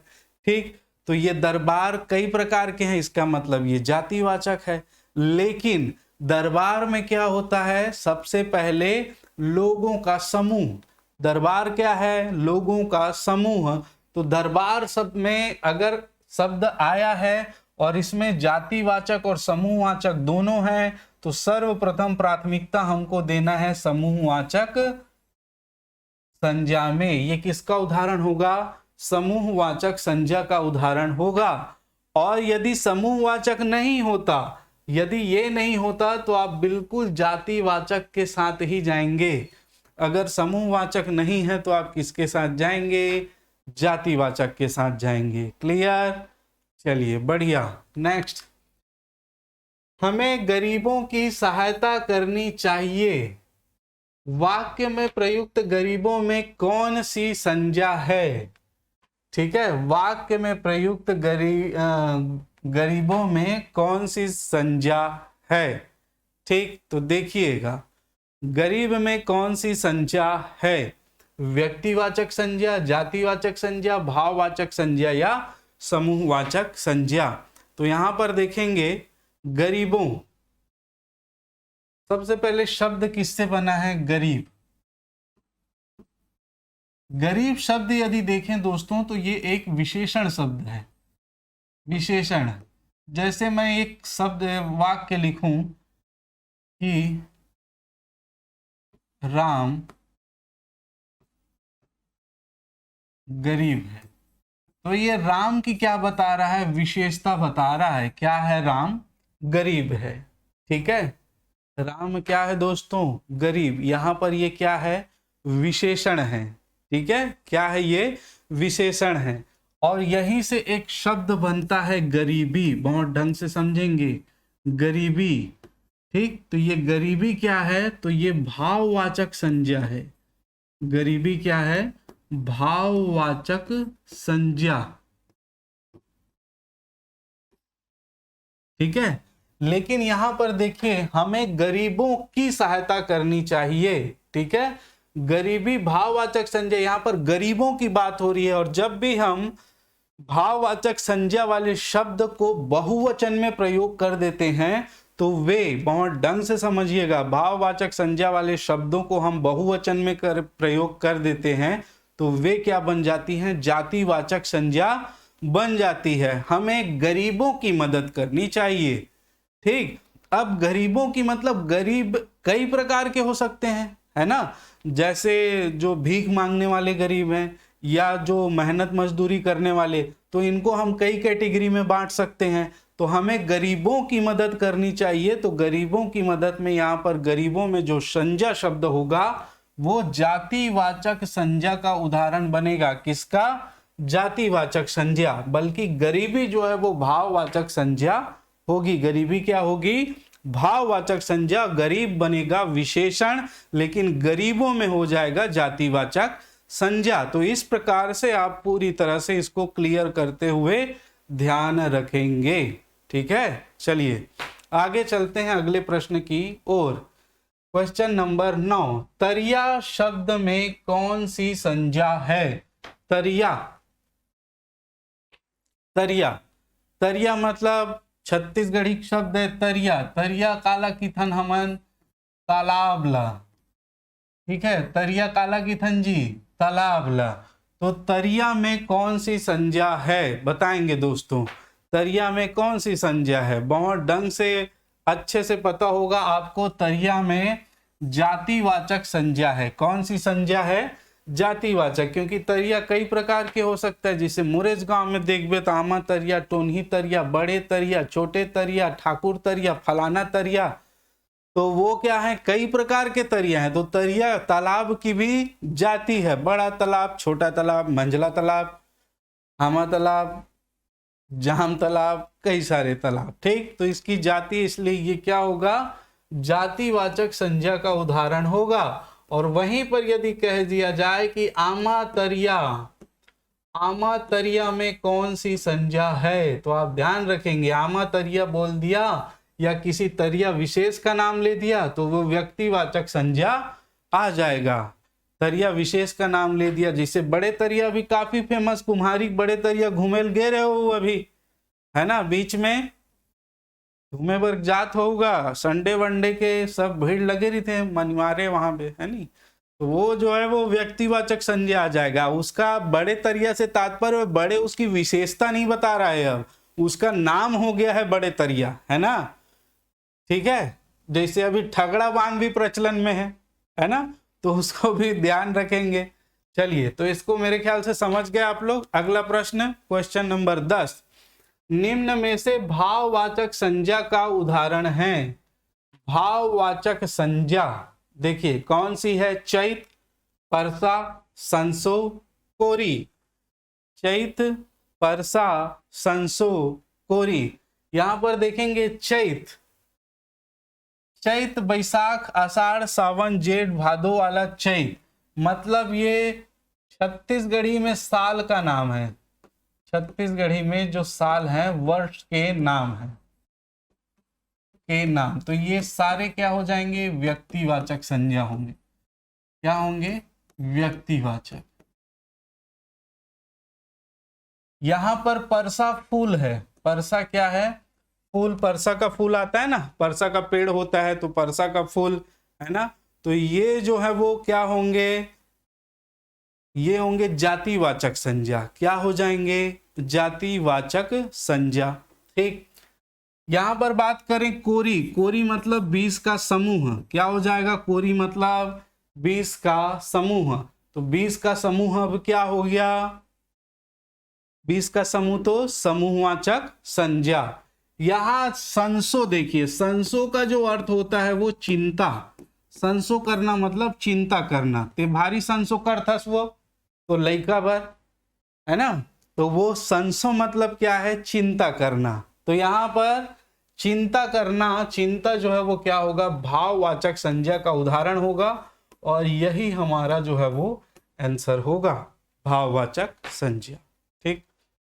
ठीक, तो ये दरबार कई प्रकार के हैं, इसका मतलब ये जातिवाचक है। लेकिन दरबार में क्या होता है? सबसे पहले लोगों का समूह। दरबार क्या है? लोगों का समूह। तो दरबार शब्द में अगर शब्द आया है और इसमें जातिवाचक और समूहवाचक दोनों हैं, तो सर्वप्रथम प्राथमिकता हमको देना है समूहवाचक संज्ञा में। ये किसका उदाहरण होगा? समूहवाचक संज्ञा का उदाहरण होगा। और यदि समूहवाचक नहीं होता, यदि ये नहीं होता, तो आप बिल्कुल जातिवाचक के साथ ही जाएंगे। अगर समूहवाचक नहीं है तो आप किसके साथ जाएंगे? जातिवाचक के साथ जाएंगे। क्लियर? चलिए बढ़िया। नेक्स्ट, हमें गरीबों की सहायता करनी चाहिए। वाक्य में प्रयुक्त गरीबों में कौन सी संज्ञा है? ठीक है, वाक्य में प्रयुक्त गरीबों में कौन सी संज्ञा है? ठीक, तो देखिएगा, गरीब में कौन सी संज्ञा है? व्यक्तिवाचक संज्ञा, जातिवाचक संज्ञा, भाववाचक संज्ञा या समूहवाचक संज्ञा? तो यहां पर देखेंगे गरीबों, सबसे पहले शब्द किससे बना है? गरीब। गरीब शब्द यदि देखें दोस्तों तो ये एक विशेषण शब्द है, विशेषण। जैसे मैं एक शब्द वाक्य लिखूं कि राम गरीब है, तो ये राम की क्या बता रहा है? विशेषता बता रहा है। क्या है? राम गरीब है। ठीक है, राम क्या है दोस्तों? गरीब। यहां पर ये क्या है? विशेषण है। ठीक है, क्या है ये? विशेषण है। और यहीं से एक शब्द बनता है गरीबी, बहुत ढंग से समझेंगे, गरीबी। ठीक, तो ये गरीबी क्या है? तो ये भाववाचक संज्ञा है। गरीबी क्या है? भाववाचक संज्ञा। ठीक है, लेकिन यहां पर देखिए हमें गरीबों की सहायता करनी चाहिए। ठीक है, गरीबी भाववाचक संज्ञा, यहां पर गरीबों की बात हो रही है। और जब भी हम भाववाचक संज्ञा वाले शब्द को बहुवचन में प्रयोग कर देते हैं तो वे, बहुत ढंग से समझिएगा, भाववाचक संज्ञा वाले शब्दों को हम बहुवचन में प्रयोग कर देते हैं तो वे क्या बन जाती हैं? जातिवाचक संज्ञा बन जाती है। हमें गरीबों की मदद करनी चाहिए। ठीक, अब गरीबों की मतलब गरीब कई प्रकार के हो सकते हैं, है ना। जैसे जो भीख मांगने वाले गरीब हैं या जो मेहनत मजदूरी करने वाले, तो इनको हम कई कैटेगरी में बांट सकते हैं। तो हमें गरीबों की मदद करनी चाहिए। तो गरीबों की मदद में यहाँ पर गरीबों में जो संज्ञा शब्द होगा वो जातिवाचक संज्ञा का उदाहरण बनेगा। किसका? जातिवाचक संज्ञा। बल्कि गरीबी जो है वो भाववाचक संज्ञा होगी। गरीबी क्या होगी? भाववाचक संज्ञा। गरीब बनेगा विशेषण, लेकिन गरीबों में हो जाएगा जातिवाचक संज्ञा। तो इस प्रकार से आप पूरी तरह से इसको क्लियर करते हुए ध्यान रखेंगे। ठीक है, चलिए आगे चलते हैं अगले प्रश्न की ओर। क्वेश्चन नंबर 9, तरिया शब्द में कौन सी संज्ञा है? तरिया, तरिया, तरिया मतलब छत्तीसगढ़ी शब्द है तरिया। तरिया काला किथन हमन? तालाब ला। ठीक है, तरिया काला किथन जी? तालाब ला। तो तरिया में कौन सी संज्ञा है बताएंगे दोस्तों। तरिया में कौन सी संज्ञा है? बहुत ढंग से अच्छे से पता होगा आपको। तरिया में जातिवाचक संज्ञा है। कौन सी संज्ञा है? जातिवाचक। क्योंकि तरिया कई प्रकार के हो सकता है। जैसे मुरेज गांव में देखबे तो आमा तरिया, टोनही तरिया, बड़े तरिया, छोटे तरिया, ठाकुर तरिया, फलाना तरिया, तो वो क्या है? कई प्रकार के तरिया हैं। तो तरिया तालाब की भी जाति है। बड़ा तालाब, छोटा तालाब, मंझला तालाब, हामा तालाब, जाम तालाब, कई सारे तालाब। ठीक, तो इसकी जाति, इसलिए ये क्या होगा? जातिवाचक संज्ञा का उदाहरण होगा। और वहीं पर यदि कह दिया जाए कि आमा तरिया, आमा तरिया में कौन सी संज्ञा है, तो आप ध्यान रखेंगे आमा तरिया बोल दिया या किसी तरिया विशेष का नाम ले दिया तो वो व्यक्तिवाचक संज्ञा आ जाएगा। तरिया विशेष का नाम ले दिया, जिसे बड़े तरिया भी काफी फेमस, कुम्हारी बड़े तरिया घूमेल गे रहे हो अभी, है ना, बीच में घूमे बर जात होगा, संडे वनडे के सब भीड़ लगे रही थे मनवारे वहां पे, है नी। तो वो जो है वो व्यक्तिवाचक संज्ञा आ जाएगा। उसका बड़े तरिया से तात्पर्य बड़े उसकी विशेषता नहीं बता रहा है, अब उसका नाम हो गया है बड़े तरिया, है ना। ठीक है, जैसे अभी ठगड़ा बांध भी प्रचलन में है ना, तो उसको भी ध्यान रखेंगे। चलिए, तो इसको मेरे ख्याल से समझ गए आप लोग। अगला प्रश्न, क्वेश्चन नंबर 10, निम्न में से भाववाचक संज्ञा का उदाहरण है। भाववाचक संज्ञा देखिए कौन सी है? चैत, परसा, संसो, कोरी। चैत, परसा, संसो, कोरी। यहां पर देखेंगे चैत, चैत बैसाख आषाढ़ सावन जेठ भादो वाला चैत, मतलब ये छत्तीसगढ़ी में साल का नाम है। छत्तीसगढ़ी में जो साल है वर्ष के नाम है, के नाम। तो ये सारे क्या हो जाएंगे? व्यक्तिवाचक संज्ञा होंगे। क्या होंगे? व्यक्तिवाचक। यहां पर परसा फूल है, परसा क्या है? फूल। परसा का फूल आता है ना, परसा का पेड़ होता है तो परसा का फूल, है ना। तो ये जो है वो क्या होंगे? ये होंगे जातिवाचक संज्ञा। क्या हो जाएंगे? जातिवाचक संज्ञा। ठीक। यहां पर बात करें कोरी। कोरी मतलब 20 का समूह। क्या हो जाएगा? कोरी मतलब 20 का समूह। तो 20 का समूह अब क्या हो गया? 20 का समूह तो समूहवाचक संज्ञा। यहां संसो देखिए, संसो का जो अर्थ होता है वो चिंता। संसो करना मतलब चिंता करना। ते भारी संसो करथस वो, तो लइका बर, है ना। तो वो संसो मतलब क्या है? चिंता करना। तो यहां पर चिंता करना, चिंता जो है वो क्या होगा? भाववाचक संज्ञा का उदाहरण होगा, और यही हमारा जो है वो आंसर होगा, भाववाचक संज्ञा। ठीक,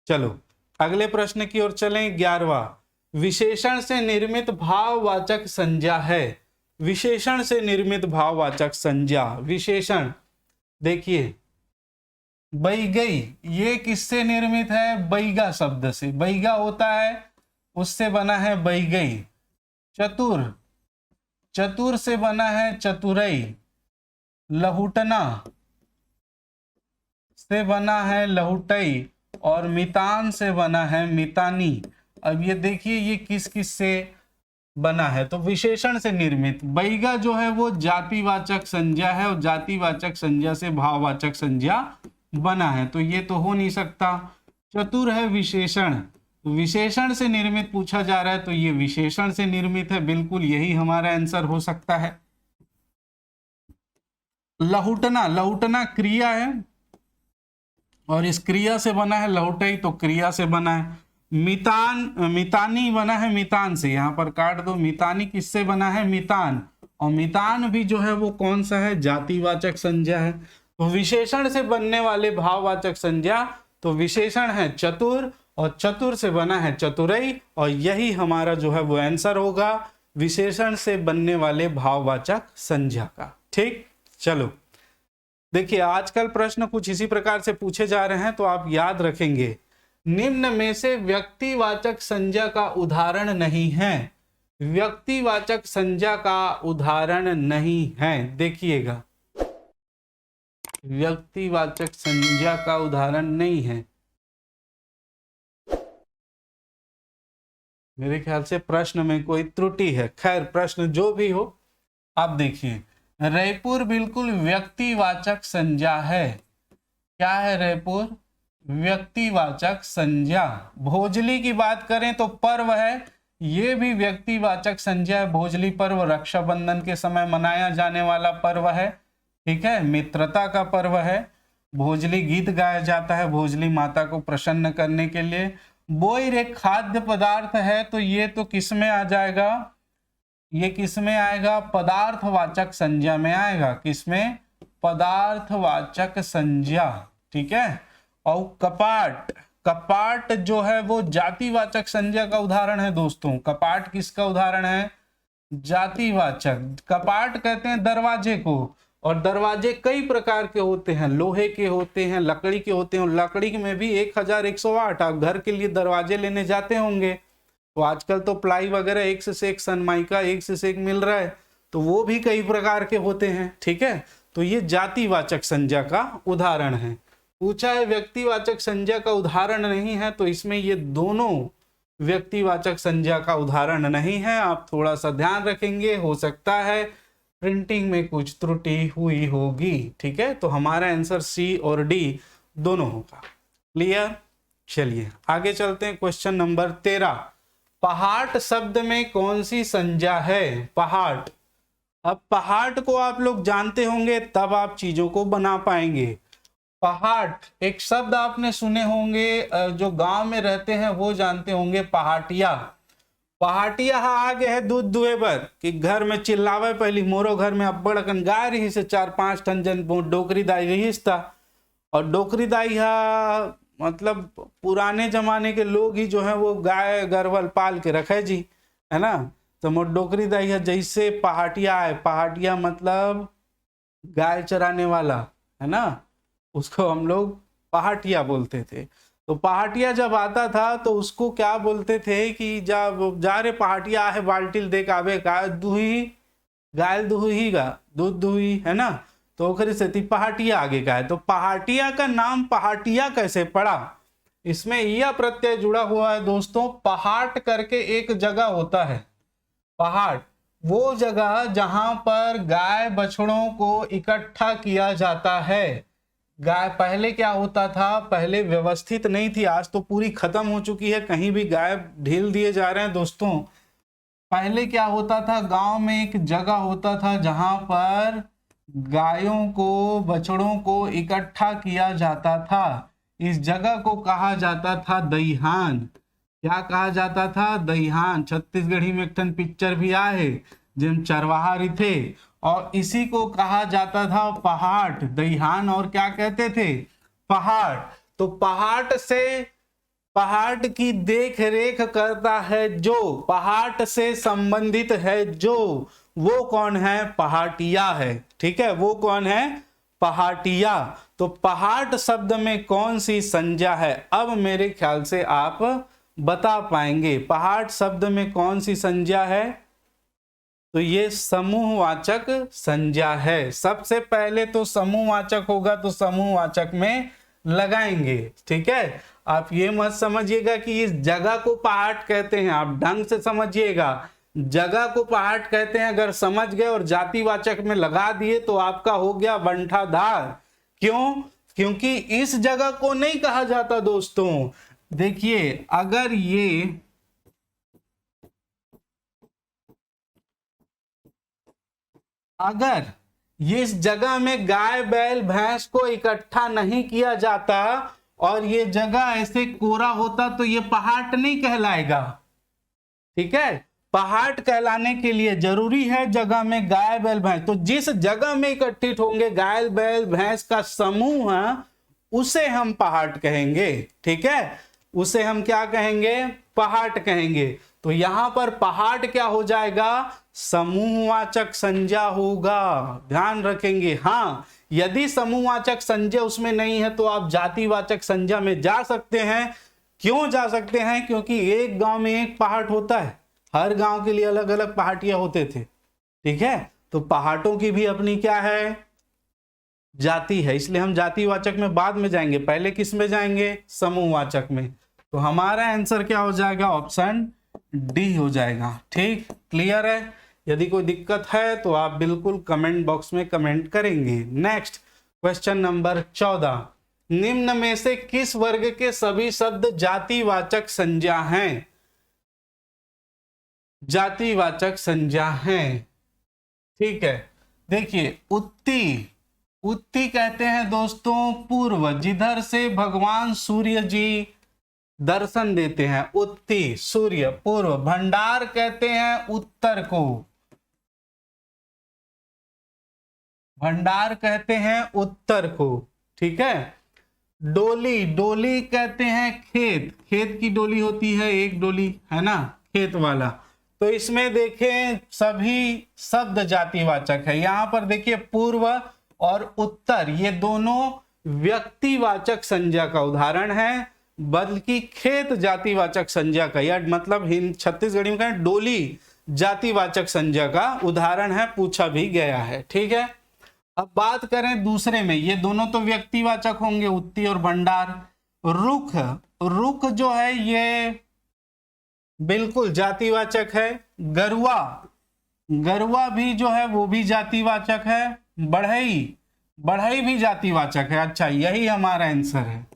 चलो अगले प्रश्न की ओर चलें। 11वां, विशेषण से निर्मित भाववाचक संज्ञा है। विशेषण से निर्मित भाववाचक संज्ञा। विशेषण देखिए, बैगई, ये किससे निर्मित है? बैगा शब्द से। बैगा होता है, उससे बना है बैगई। चतुर, चतुर से बना है चतुरई। लहुटना से बना है लहुटई, और मितान से बना है मितानी। अब ये देखिए ये किस किस से बना है? तो विशेषण से निर्मित। बैगा जो है वो जातिवाचक संज्ञा है, और जातिवाचक संज्ञा से भाववाचक संज्ञा बना है, तो ये तो हो नहीं सकता। चतुर है विशेषण, विशेषण से निर्मित पूछा जा रहा है, तो ये विशेषण से निर्मित है, बिल्कुल यही हमारा आंसर हो सकता है। लहुटना, लहुटना क्रिया है, और इस क्रिया से बना है लहुटई, तो क्रिया से बना है। मितान, मितानी बना है मितान से, यहां पर काट दो। मितानी किससे बना है? मितान। और मितान भी जो है वो कौन सा है? जातिवाचक संज्ञा है। तो विशेषण से बनने वाले भाववाचक संज्ञा, तो विशेषण है चतुर, और चतुर से बना है चतुरई, और यही हमारा जो है वो आंसर होगा, विशेषण से बनने वाले भाववाचक संज्ञा का। ठीक, चलो देखिए आजकल प्रश्न कुछ इसी प्रकार से पूछे जा रहे हैं, तो आप याद रखेंगे। निम्न में से व्यक्तिवाचक संज्ञा का उदाहरण नहीं है। व्यक्तिवाचक संज्ञा का उदाहरण नहीं है, देखिएगा, व्यक्तिवाचक संज्ञा का उदाहरण नहीं है। मेरे ख्याल से प्रश्न में कोई त्रुटि है। खैर, प्रश्न जो भी हो, आप देखिए रायपुर बिल्कुल व्यक्तिवाचक संज्ञा है। क्या है रायपुर? व्यक्तिवाचक संज्ञा। भोजली की बात करें तो पर्व है, ये भी व्यक्तिवाचक संज्ञा है। भोजली पर्व रक्षाबंधन के समय मनाया जाने वाला पर्व है, ठीक है, मित्रता का पर्व है। भोजली गीत गाया जाता है भोजली माता को प्रसन्न करने के लिए। बोईर एक खाद्य पदार्थ है, तो ये तो किस में आ जाएगा? ये किस में आएगा? पदार्थवाचक संज्ञा में आएगा। किसमें? पदार्थवाचक संज्ञा, ठीक है। और कपाट, कपाट जो है वो जातिवाचक संज्ञा का उदाहरण है दोस्तों। कपाट किसका उदाहरण है? जातिवाचक। कपाट कहते हैं दरवाजे को, और दरवाजे कई प्रकार के होते हैं, लोहे के होते हैं, लकड़ी के होते हैं, और लकड़ी में भी 1108। आप घर के लिए दरवाजे लेने जाते होंगे, तो आजकल तो प्लाई वगैरह एक से एक, सनमाइका एक से एक मिल रहा है, तो वो भी कई प्रकार के होते हैं, ठीक है। तो ये जातिवाचक संज्ञा का उदाहरण है। पूछा है व्यक्तिवाचक संज्ञा का उदाहरण नहीं है, तो इसमें ये दोनों व्यक्तिवाचक संज्ञा का उदाहरण नहीं है। आप थोड़ा सा ध्यान रखेंगे, हो सकता है प्रिंटिंग में कुछ त्रुटि हुई होगी, ठीक है। तो हमारा आंसर सी और डी दोनों होगा। क्लियर? चलिए आगे चलते हैं। क्वेश्चन नंबर 13, पहाट शब्द में कौन सी संज्ञा है? पहाट। अब पहाट को आप लोग जानते होंगे, तब आप चीजों को बना पाएंगे। पहाट एक शब्द आपने सुने होंगे, जो गांव में रहते हैं वो जानते होंगे, पहाटिया। पहाटिया आगे है दूध दुहे बर, कि घर में चिल्लावे पहली मोरो घर में अब्बड़ अकन गाय रही से 4-5 टन जन डोकरी दाई रही था। और डोकरी दाई मतलब पुराने जमाने के लोग ही जो है वो गाय गरवल पाल के रखे जी, है ना। तो मोर डोकरी दाई है जैसे पहाटिया है। पहाटिया मतलब गाय चराने वाला, है ना, उसको हम लोग पहाटिया बोलते थे। तो पहाटिया जब आता था तो उसको क्या बोलते थे कि जब जा रे पहाटिया आहे बाल्टिल देख आवे गाय दुही, गायल दुही गा दूध दुही, है ना। तो ओकरे से पहाटिया आगे का है। तो पहाटिया का नाम पहाटिया कैसे पड़ा, इसमें यह प्रत्यय जुड़ा हुआ है दोस्तों। पहाट करके एक जगह होता है, पहाट वो जगह जहां पर गाय बछड़ों को इकट्ठा किया जाता है। गाय पहले क्या होता था, पहले व्यवस्थित नहीं थी, आज तो पूरी खत्म हो चुकी है, कहीं भी गाय ढील दिए जा रहे हैं दोस्तों। पहले क्या होता था, गांव में एक जगह होता था जहां पर गायों को बछड़ों को इकट्ठा किया जाता था। इस जगह को कहा जाता था दईहान। क्या कहा जाता था, दईहान। छत्तीसगढ़ी में एक ठन पिक्चर भी आए जिम चरवाहा रही थे, और इसी को कहा जाता था पहाट। दईहान और क्या कहते थे, पहाट। तो पहाट से, पहाट की देख रेख करता है जो, पहाट से संबंधित है जो, वो कौन है, पहाटिया है। ठीक है, वो कौन है, पहाटिया। तो पहाट शब्द में कौन सी संज्ञा है, अब मेरे ख्याल से आप बता पाएंगे। पहाट शब्द में कौन सी संज्ञा है, तो ये समूहवाचक संज्ञा है। सबसे पहले तो समूहवाचक होगा तो समूहवाचक में लगाएंगे। ठीक है, आप ये मत समझिएगा कि इस जगह को पहाट कहते हैं, आप ढंग से समझिएगा। जगह को पहाट कहते हैं, अगर समझ गए और जातिवाचक में लगा दिए तो आपका हो गया बंठाधार। क्यों, क्योंकि इस जगह को नहीं कहा जाता दोस्तों। देखिए, अगर ये इस जगह में गाय बैल भैंस को इकट्ठा नहीं किया जाता और ये जगह ऐसे कोरा होता तो ये पहाट नहीं कहलाएगा। ठीक है, पहाट कहलाने के लिए जरूरी है जगह में गाय बैल भैंस। तो जिस जगह में इकट्ठित होंगे गाय बैल भैंस का समूह है, उसे हम पहाट कहेंगे। ठीक है, उसे हम क्या कहेंगे, पहाट कहेंगे। तो यहां पर पहाट क्या हो जाएगा, समूहवाचक संज्ञा होगा, ध्यान रखेंगे। हाँ, यदि समूहवाचक संज्ञा उसमें नहीं है तो आप जातिवाचक संज्ञा में जा सकते हैं। क्यों जा सकते हैं, क्योंकि एक गांव में एक पहाट होता है, हर गांव के लिए अलग अलग पहाटिया होते थे। ठीक है, तो पहाटों की भी अपनी क्या है, जाति है, इसलिए हम जातिवाचक में बाद में जाएंगे, पहले किस में जाएंगे, समूहवाचक में। तो हमारा आंसर क्या हो जाएगा, ऑप्शन डी हो जाएगा। ठीक, क्लियर है। यदि कोई दिक्कत है तो आप बिल्कुल कमेंट बॉक्स में कमेंट करेंगे। नेक्स्ट क्वेश्चन नंबर 14, निम्न में से किस वर्ग के सभी शब्द जातिवाचक संज्ञा हैं, जातिवाचक संज्ञा हैं। ठीक है, देखिए, उत्ती, उत्ती कहते हैं दोस्तों पूर्व, जिधर से भगवान सूर्य जी दर्शन देते हैं, उत्ती सूर्य पूर्व। भंडार कहते हैं उत्तर को, भंडार कहते हैं उत्तर को। ठीक है, डोली, डोली कहते हैं खेत, खेत की डोली होती है एक डोली, है ना, खेत वाला। तो इसमें देखें सभी शब्द जातिवाचक है। यहां पर देखिए पूर्व और उत्तर, ये दोनों व्यक्तिवाचक संज्ञा का उदाहरण है, बल्कि खेत जातिवाचक संज्ञा का, या मतलब छत्तीसगढ़ी में कहें डोली जातिवाचक संज्ञा का उदाहरण है, पूछा भी गया है। ठीक है, अब बात करें दूसरे में, ये दोनों तो व्यक्तिवाचक होंगे, उत्ती और भंडार। रुख, रुख जो है ये बिल्कुल जातिवाचक है। गरुआ, गरुआ भी जो है वो भी जातिवाचक है। बढ़ई, बढ़ई भी जातिवाचक है। अच्छा, यही हमारा आंसर है।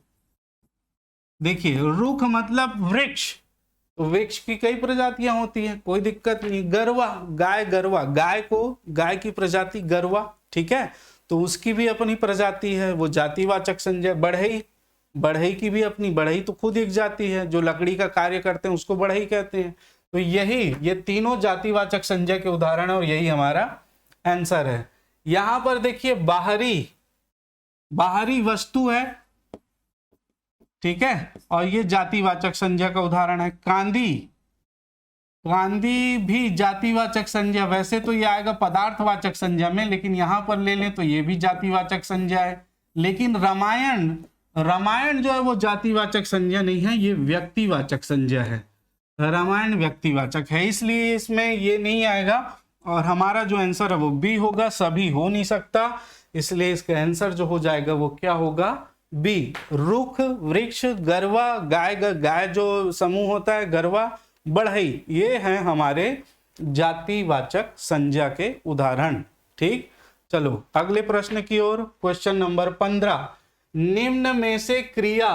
देखिए, रुख मतलब वृक्ष, तो वृक्ष की कई प्रजातियां होती हैं, कोई दिक्कत नहीं। गरवा, गाय, गरवा, गाय को, गाय की प्रजाति गरवा। ठीक है, तो उसकी भी अपनी प्रजाति है, वो जातिवाचक संज्ञा। बढ़ई, बढ़ई की भी अपनी, बढ़ई तो खुद एक जाति है, जो लकड़ी का कार्य करते हैं उसको बढ़ई कहते हैं। तो यही, ये तीनों जातिवाचक संज्ञा के उदाहरण है और यही हमारा आंसर है। यहां पर देखिए बाहरी, बाहरी वस्तु है। ठीक है, और ये जातिवाचक संज्ञा का उदाहरण है। कांदी, कांदी भी जातिवाचक संज्ञा, वैसे तो ये आएगा पदार्थवाचक संज्ञा में, लेकिन यहां पर ले लें तो ये भी जातिवाचक संज्ञा है। लेकिन रामायण, रामायण जो है वो जातिवाचक संज्ञा नहीं है, ये व्यक्तिवाचक संज्ञा है। रामायण व्यक्तिवाचक है, इसलिए इसमें ये नहीं आएगा और हमारा जो आंसर है वो बी होगा। सभी हो नहीं सकता, इसलिए इसका आंसर जो हो जाएगा वो क्या होगा, बी। रुख, वृक्ष, गरवा, गाय, गाय जो समूह होता है, गरवा, बढ़ई, ये हैं हमारे जातिवाचक संज्ञा के उदाहरण। ठीक, चलो अगले प्रश्न की ओर। क्वेश्चन नंबर 15, निम्न में से क्रिया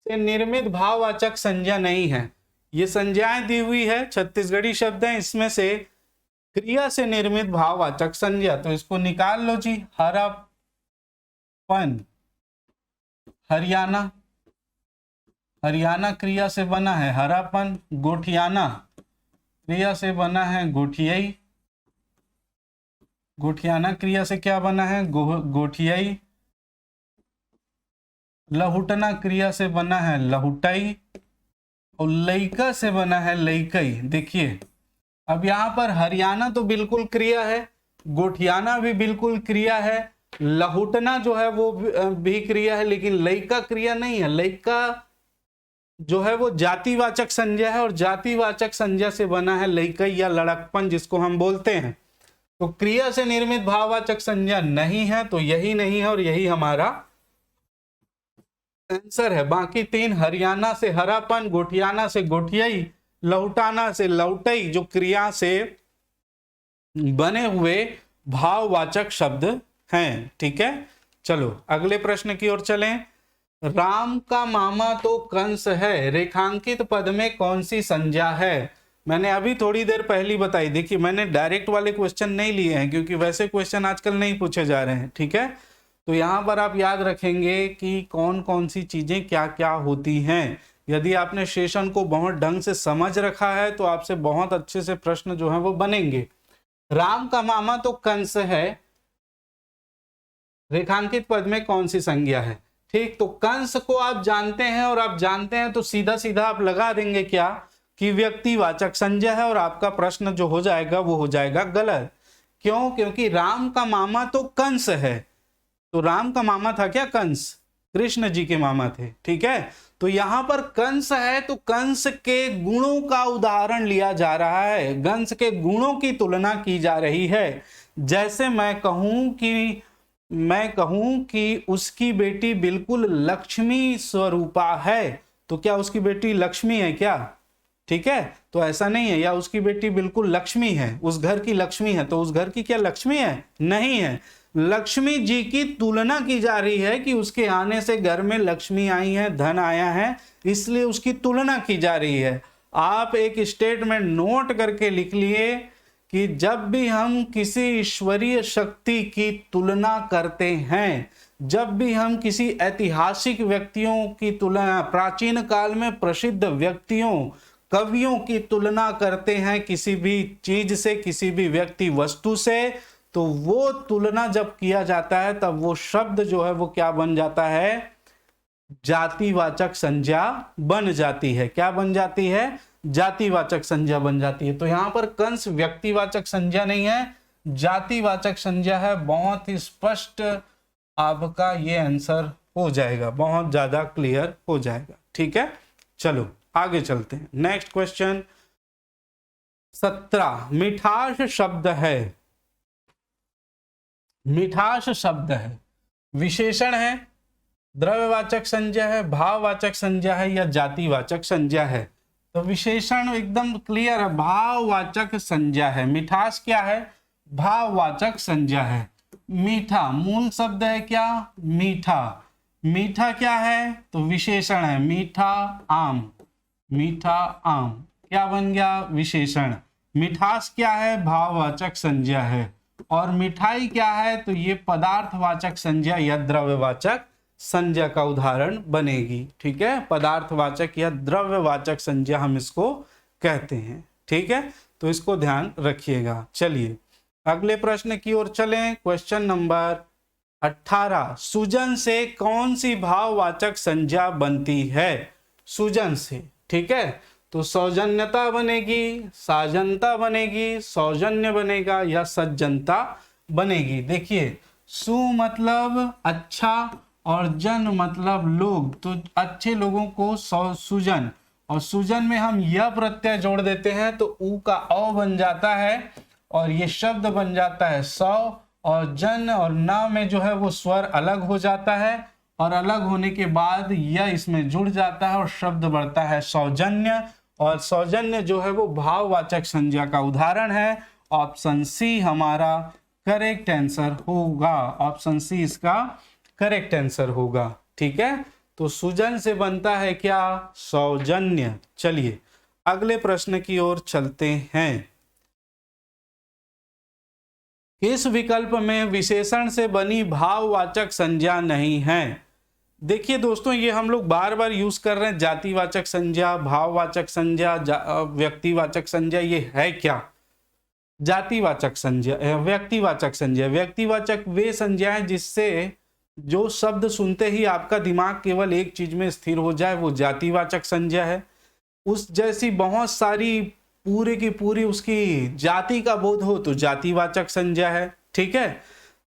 से निर्मित भाववाचक संज्ञा नहीं है। ये संज्ञाएं दी हुई है, छत्तीसगढ़ी शब्द है, इसमें से क्रिया से निर्मित भाववाचक संज्ञा, तो इसको निकाल लो जी। हरापन, हरियाणा, हरियाणा क्रिया से बना है हरापन। गोठियाना क्रिया से बना है गोठियाई, गोठियाना क्रिया से क्या बना है, गोठियाई। लहुटना क्रिया से बना है लहुटाई, और लइका से बना है लइकई। देखिए अब यहाँ पर हरियाणा तो बिल्कुल क्रिया है, गोठियाना भी बिल्कुल क्रिया है, लहुटना जो है वो भी क्रिया है, लेकिन लइका क्रिया नहीं है। लइका जो है वो जातिवाचक संज्ञा है, और जातिवाचक संज्ञा से बना है लइकई या लड़कपन जिसको हम बोलते हैं। तो क्रिया से निर्मित भाववाचक संज्ञा नहीं है, तो यही नहीं है और यही हमारा आंसर है। बाकी तीन, हरियाणा से हरापन, गोठियाना से गोठियाई, लौटाना से लौटई, जो क्रिया से बने हुए भाववाचक शब्द हैं। ठीक है, चलो अगले प्रश्न की ओर चलें। राम का मामा तो कंस है, रेखांकित पद में कौन सी संज्ञा है? मैंने अभी थोड़ी देर पहली बताई। देखिए मैंने डायरेक्ट वाले क्वेश्चन नहीं लिए हैं, क्योंकि वैसे क्वेश्चन आजकल नहीं पूछे जा रहे हैं। ठीक है, तो यहाँ पर आप याद रखेंगे कि कौन कौन सी चीजें क्या क्या होती हैं। यदि आपने सेशन को बहुत ढंग से समझ रखा है तो आपसे बहुत अच्छे से प्रश्न जो है वो बनेंगे। राम का मामा तो कंस है, रेखांकित पद में कौन सी संज्ञा है? ठीक, तो कंस को आप जानते हैं, और आप जानते हैं तो सीधा सीधा आप लगा देंगे क्या कि व्यक्तिवाचक संज्ञा है, और आपका प्रश्न जो हो जाएगा वो हो जाएगा गलत। क्यों? क्योंकि राम का मामा तो कंस है। तो राम का मामा था क्या? कंस, कृष्ण जी के मामा थे। ठीक है, तो यहां पर कंस है तो कंस के गुणों का उदाहरण लिया जा रहा है, कंस के गुणों की तुलना की जा रही है। जैसे मैं कहूं कि उसकी बेटी बिल्कुल लक्ष्मी स्वरूपा है, तो क्या उसकी बेटी लक्ष्मी है क्या? ठीक है, तो ऐसा नहीं है। या उसकी बेटी बिल्कुल लक्ष्मी है, उस घर की लक्ष्मी है, तो उस घर की क्या लक्ष्मी है? नहीं है। लक्ष्मी जी की तुलना की जा रही है कि उसके आने से घर में लक्ष्मी आई है, धन आया है, इसलिए उसकी तुलना की जा रही है। आप एक स्टेटमेंट नोट करके लिख लिए कि जब भी हम किसी ईश्वरीय शक्ति की तुलना करते हैं, जब भी हम किसी ऐतिहासिक व्यक्तियों की तुलना, प्राचीन काल में प्रसिद्ध व्यक्तियों, कवियों की तुलना करते हैं किसी भी चीज से, किसी भी व्यक्ति वस्तु से, तो वो तुलना जब किया जाता है तब वो शब्द जो है वो क्या बन जाता है? जातिवाचक संज्ञा बन जाती है। क्या बन जाती है? जातिवाचक संज्ञा बन जाती है। तो यहां पर कंस व्यक्तिवाचक संज्ञा नहीं है, जातिवाचक संज्ञा है। बहुत ही स्पष्ट आपका ये आंसर हो जाएगा, बहुत ज्यादा क्लियर हो जाएगा। ठीक है, चलो आगे चलते हैं। नेक्स्ट क्वेश्चन 17, मिठास शब्द है, मिठास शब्द है, विशेषण है, द्रव्यवाचक संज्ञा है, भाववाचक संज्ञा है, या जातिवाचक संज्ञा है? तो विशेषण एकदम क्लियर है, भाववाचक संज्ञा है। मिठास क्या है? भाववाचक संज्ञा है। मीठा मूल शब्द है क्या? मीठा। मीठा क्या है? तो विशेषण है, मीठा आम, मीठा आम क्या बन गया? विशेषण। मिठास क्या है? भाववाचक संज्ञा है। और मिठाई क्या है? तो ये पदार्थवाचक संज्ञा या द्रव्यवाचक संज्ञा का उदाहरण बनेगी। ठीक है, पदार्थवाचक या द्रव्यवाचक संज्ञा हम इसको कहते हैं। ठीक है, तो इसको ध्यान रखिएगा। चलिए अगले प्रश्न की ओर चलें। क्वेश्चन नंबर 18, सुजन से कौन सी भाववाचक संज्ञा बनती है? सुजन से, ठीक है, तो सौजन्यता बनेगी, साजनता बनेगी, सौजन्य बनेगा, या सज्जनता बनेगी। देखिए सु मतलब अच्छा, और जन मतलब लोग, तो अच्छे लोगों को सुजन, और सुजन में हम यह प्रत्यय जोड़ देते हैं तो ऊ का अ बन जाता है और ये शब्द बन जाता है सौ, और जन और न में जो है वो स्वर अलग हो जाता है और अलग होने के बाद यह इसमें जुड़ जाता है और शब्द बढ़ता है सौजन्य, और सौजन्य जो है वो भाववाचक संज्ञा का उदाहरण है। ऑप्शन सी हमारा करेक्ट आंसर होगा, ऑप्शन सी इसका करेक्ट आंसर होगा। ठीक है, तो सुजन से बनता है क्या, सौजन्य। चलिए अगले प्रश्न की ओर चलते हैं। किस विकल्प में विशेषण से बनी भाववाचक संज्ञा नहीं है? देखिए दोस्तों, ये हम लोग बार बार यूज कर रहे हैं, जातिवाचक संज्ञा, भाववाचक संज्ञा, व्यक्तिवाचक संज्ञा। ये है क्या? जातिवाचक संज्ञा, व्यक्तिवाचक संज्ञा। व्यक्तिवाचक वे संज्ञाएं जिससे जो शब्द सुनते ही आपका दिमाग केवल एक चीज में स्थिर हो जाए, वो जातिवाचक संज्ञा है। उस जैसी बहुत सारी पूरी की पूरी उसकी जाति का बोध हो तो जातिवाचक संज्ञा है। ठीक है,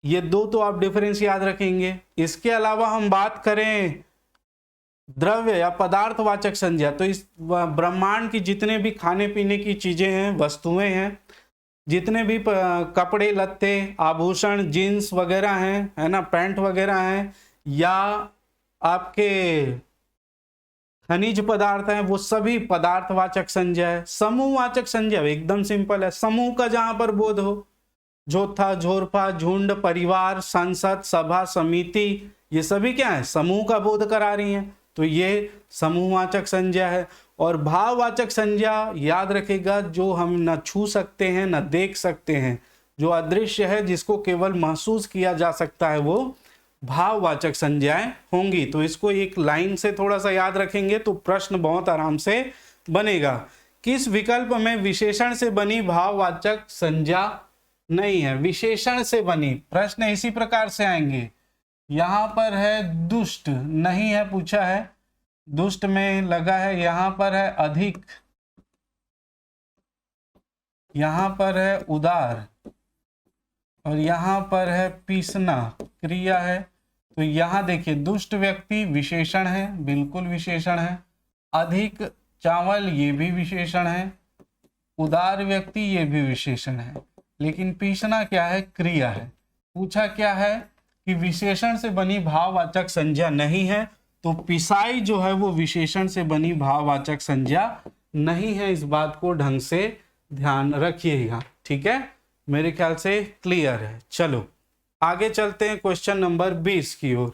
ये दो तो आप डिफरेंस याद रखेंगे। इसके अलावा हम बात करें द्रव्य या पदार्थवाचक संज्ञा, तो इस ब्रह्मांड की जितने भी खाने पीने की चीजें हैं, वस्तुएं हैं, जितने भी कपड़े लत्ते, आभूषण, जीन्स वगैरह हैं, है ना, पैंट वगैरह हैं, या आपके खनिज पदार्थ हैं, वो सभी पदार्थवाचक संज्ञा है। समूहवाचक संज्ञा एकदम सिंपल है, समूह का जहां पर बोध हो, जोथा, झोरफा, झुंड, परिवार, संसद, सभा, समिति, ये सभी क्या है, समूह का बोध करा रही हैं, तो ये समूहवाचक संज्ञा है। और भाववाचक संज्ञा याद रखेगा, जो हम न छू सकते हैं न देख सकते हैं, जो अदृश्य है, जिसको केवल महसूस किया जा सकता है, वो भाववाचक संज्ञाएं होंगी। तो इसको एक लाइन से थोड़ा सा याद रखेंगे तो प्रश्न बहुत आराम से बनेगा। किस विकल्प में विशेषण से बनी भाववाचक संज्ञा नहीं है? विशेषण से बनी, प्रश्न इसी प्रकार से आएंगे। यहां पर है दुष्ट, नहीं है, पूछा है दुष्ट में लगा है, यहां पर है अधिक, यहां पर है उदार, और यहां पर है पीसना, क्रिया है। तो यहां देखिए दुष्ट व्यक्ति विशेषण है, बिल्कुल विशेषण है। अधिक चावल, ये भी विशेषण है। उदार व्यक्ति, ये भी विशेषण है। लेकिन पीसना क्या है, क्रिया है। पूछा क्या है कि विशेषण से बनी भाववाचक संज्ञा नहीं है, तो पिसाई जो है वो विशेषण से बनी भाववाचक संज्ञा नहीं है। इस बात को ढंग से ध्यान रखिएगा। ठीक है, मेरे ख्याल से क्लियर है। चलो आगे चलते हैं क्वेश्चन नंबर 20 की ओर।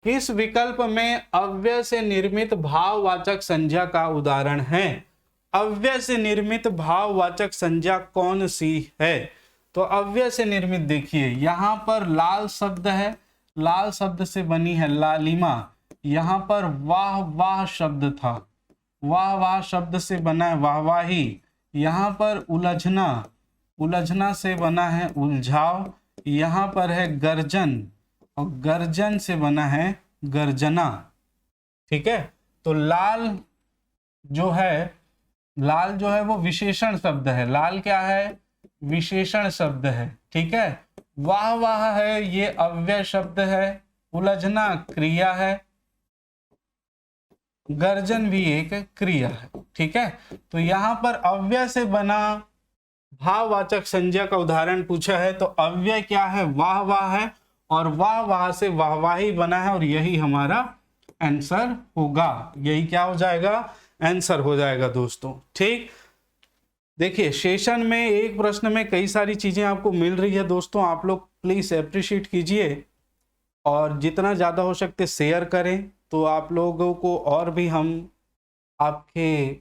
किस विकल्प में अव्यय से निर्मित भाववाचक संज्ञा का उदाहरण है? अव्यय से निर्मित भाववाचक संज्ञा कौन सी है? तो अव्यय से निर्मित देखिए, यहां पर लाल शब्द है, लाल शब्द से बनी है लालिमा। यहां पर वाह वाह शब्द था, वाह वाह शब्द से बना है वाहवाही। यहां पर उलझना, उलझना से बना है उलझाव। यहां पर है गर्जन, और गर्जन से बना है गर्जना। ठीक है, तो लाल जो है, लाल जो है वो विशेषण शब्द है। लाल क्या है, विशेषण शब्द है। ठीक है, वाह वाह है, ये अव्यय शब्द है। उलझना क्रिया है, गर्जन भी एक क्रिया है। ठीक है, तो यहां पर अव्यय से बना भाववाचक संज्ञा का उदाहरण पूछा है, तो अव्यय क्या है, वाह वाह है, और वाह वाह से वाहवाही बना है, और यही हमारा आंसर होगा। यही क्या हो जाएगा, आंसर हो जाएगा दोस्तों। ठीक, देखिए सेशन में एक प्रश्न में कई सारी चीजें आपको मिल रही है दोस्तों, आप लोग प्लीज अप्रिशिएट कीजिए और जितना ज्यादा हो सकते शेयर करें, तो आप लोगों को और भी हम आपके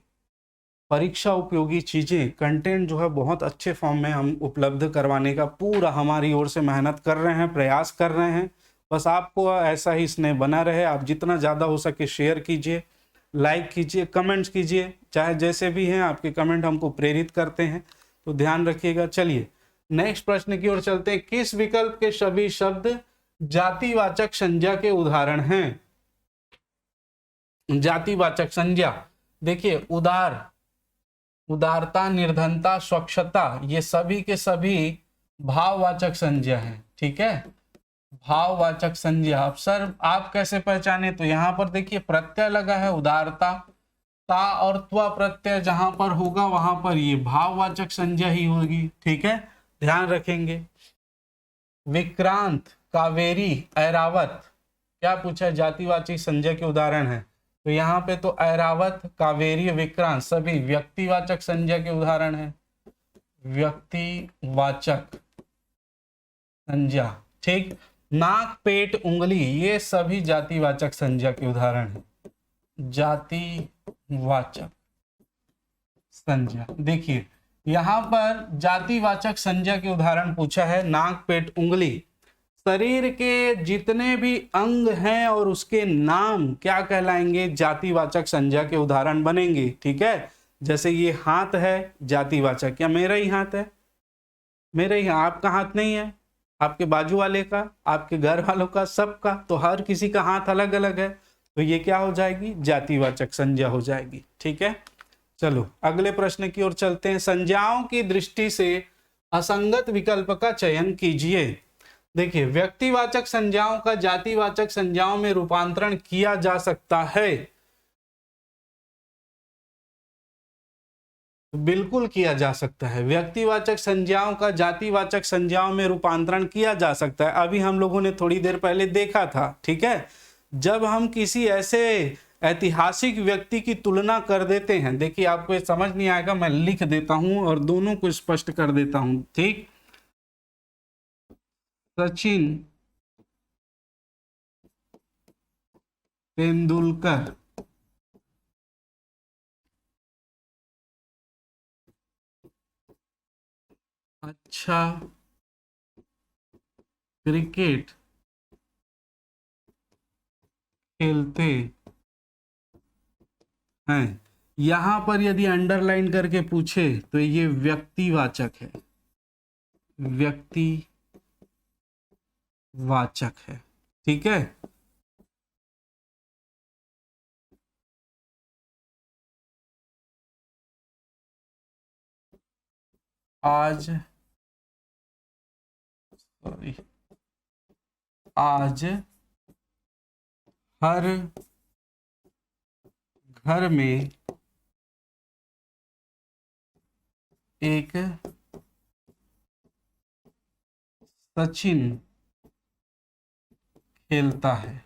परीक्षा उपयोगी चीजें, कंटेंट जो है बहुत अच्छे फॉर्म में हम उपलब्ध करवाने का पूरा हमारी ओर से मेहनत कर रहे हैं, प्रयास कर रहे हैं। बस आपको ऐसा ही स्नेह बना रहे, आप जितना ज़्यादा हो सके शेयर कीजिए, लाइक कीजिए, कमेंट्स कीजिए, चाहे जैसे भी हैं, आपके कमेंट हमको प्रेरित करते हैं, तो ध्यान रखिएगा। चलिए नेक्स्ट प्रश्न की ओर चलते हैं। किस विकल्प के सभी शब्द जातिवाचक संज्ञा के उदाहरण हैं? जातिवाचक संज्ञा देखिए, उदार, उदारता, निर्धनता, स्वच्छता, ये सभी के सभी भाववाचक संज्ञा हैं। ठीक है, भाववाचक संज्ञा। अब सर आप कैसे पहचाने, तो यहाँ पर देखिए प्रत्यय लगा है उदारता, ता और त्व प्रत्यय जहां पर होगा वहां पर ये भाववाचक संज्ञा ही होगी। ठीक है, ध्यान रखेंगे। विक्रांत, कावेरी, ऐरावत, क्या पूछा है, जातिवाचक संज्ञा के उदाहरण है। तो यहाँ पे तो ऐरावत, कावेरी, विक्रांत सभी व्यक्तिवाचक संज्ञा के उदाहरण है, व्यक्तिवाचक संज्ञा। ठीक, नाक, पेट, उंगली ये सभी जातिवाचक संज्ञा के उदाहरण है, जातिवाचक संज्ञा। देखिए यहां पर जातिवाचक संज्ञा के उदाहरण पूछा है, नाक, पेट, उंगली शरीर के जितने भी अंग हैं और उसके नाम क्या कहलाएंगे, जातिवाचक संज्ञा के उदाहरण बनेंगे। ठीक है, जैसे ये हाथ है, जातिवाचक, क्या मेरा ही हाथ है, मेरा ही, आपका हाथ नहीं है, आपके बाजू वाले का, आपके घर वालों का, सबका, तो हर किसी का हाथ अलग अलग है, तो ये क्या हो जाएगी, जातिवाचक संज्ञा हो जाएगी। ठीक है, चलो अगले प्रश्न की ओर चलते हैं। संज्ञाओं की दृष्टि से असंगत विकल्प का चयन कीजिए। देखिए व्यक्तिवाचक संज्ञाओं का जातिवाचक संज्ञाओं में रूपांतरण किया जा सकता है, बिल्कुल किया जा सकता है। व्यक्तिवाचक संज्ञाओं का जातिवाचक संज्ञाओं में रूपांतरण किया जा सकता है, अभी हम लोगों ने थोड़ी देर पहले देखा था। ठीक है, जब हम किसी ऐसे ऐतिहासिक व्यक्ति की तुलना कर देते हैं, देखिए आपको ये समझ नहीं आएगा, मैं लिख देता हूं और दोनों को स्पष्ट कर देता हूं। ठीक, सचिन तेंदुलकर अच्छा क्रिकेट खेलते हैं, यहां पर यदि अंडरलाइन करके पूछे तो ये व्यक्तिवाचक है, व्यक्तिवाचक है। ठीक है, आज हर घर में एक सचिन खेलता है।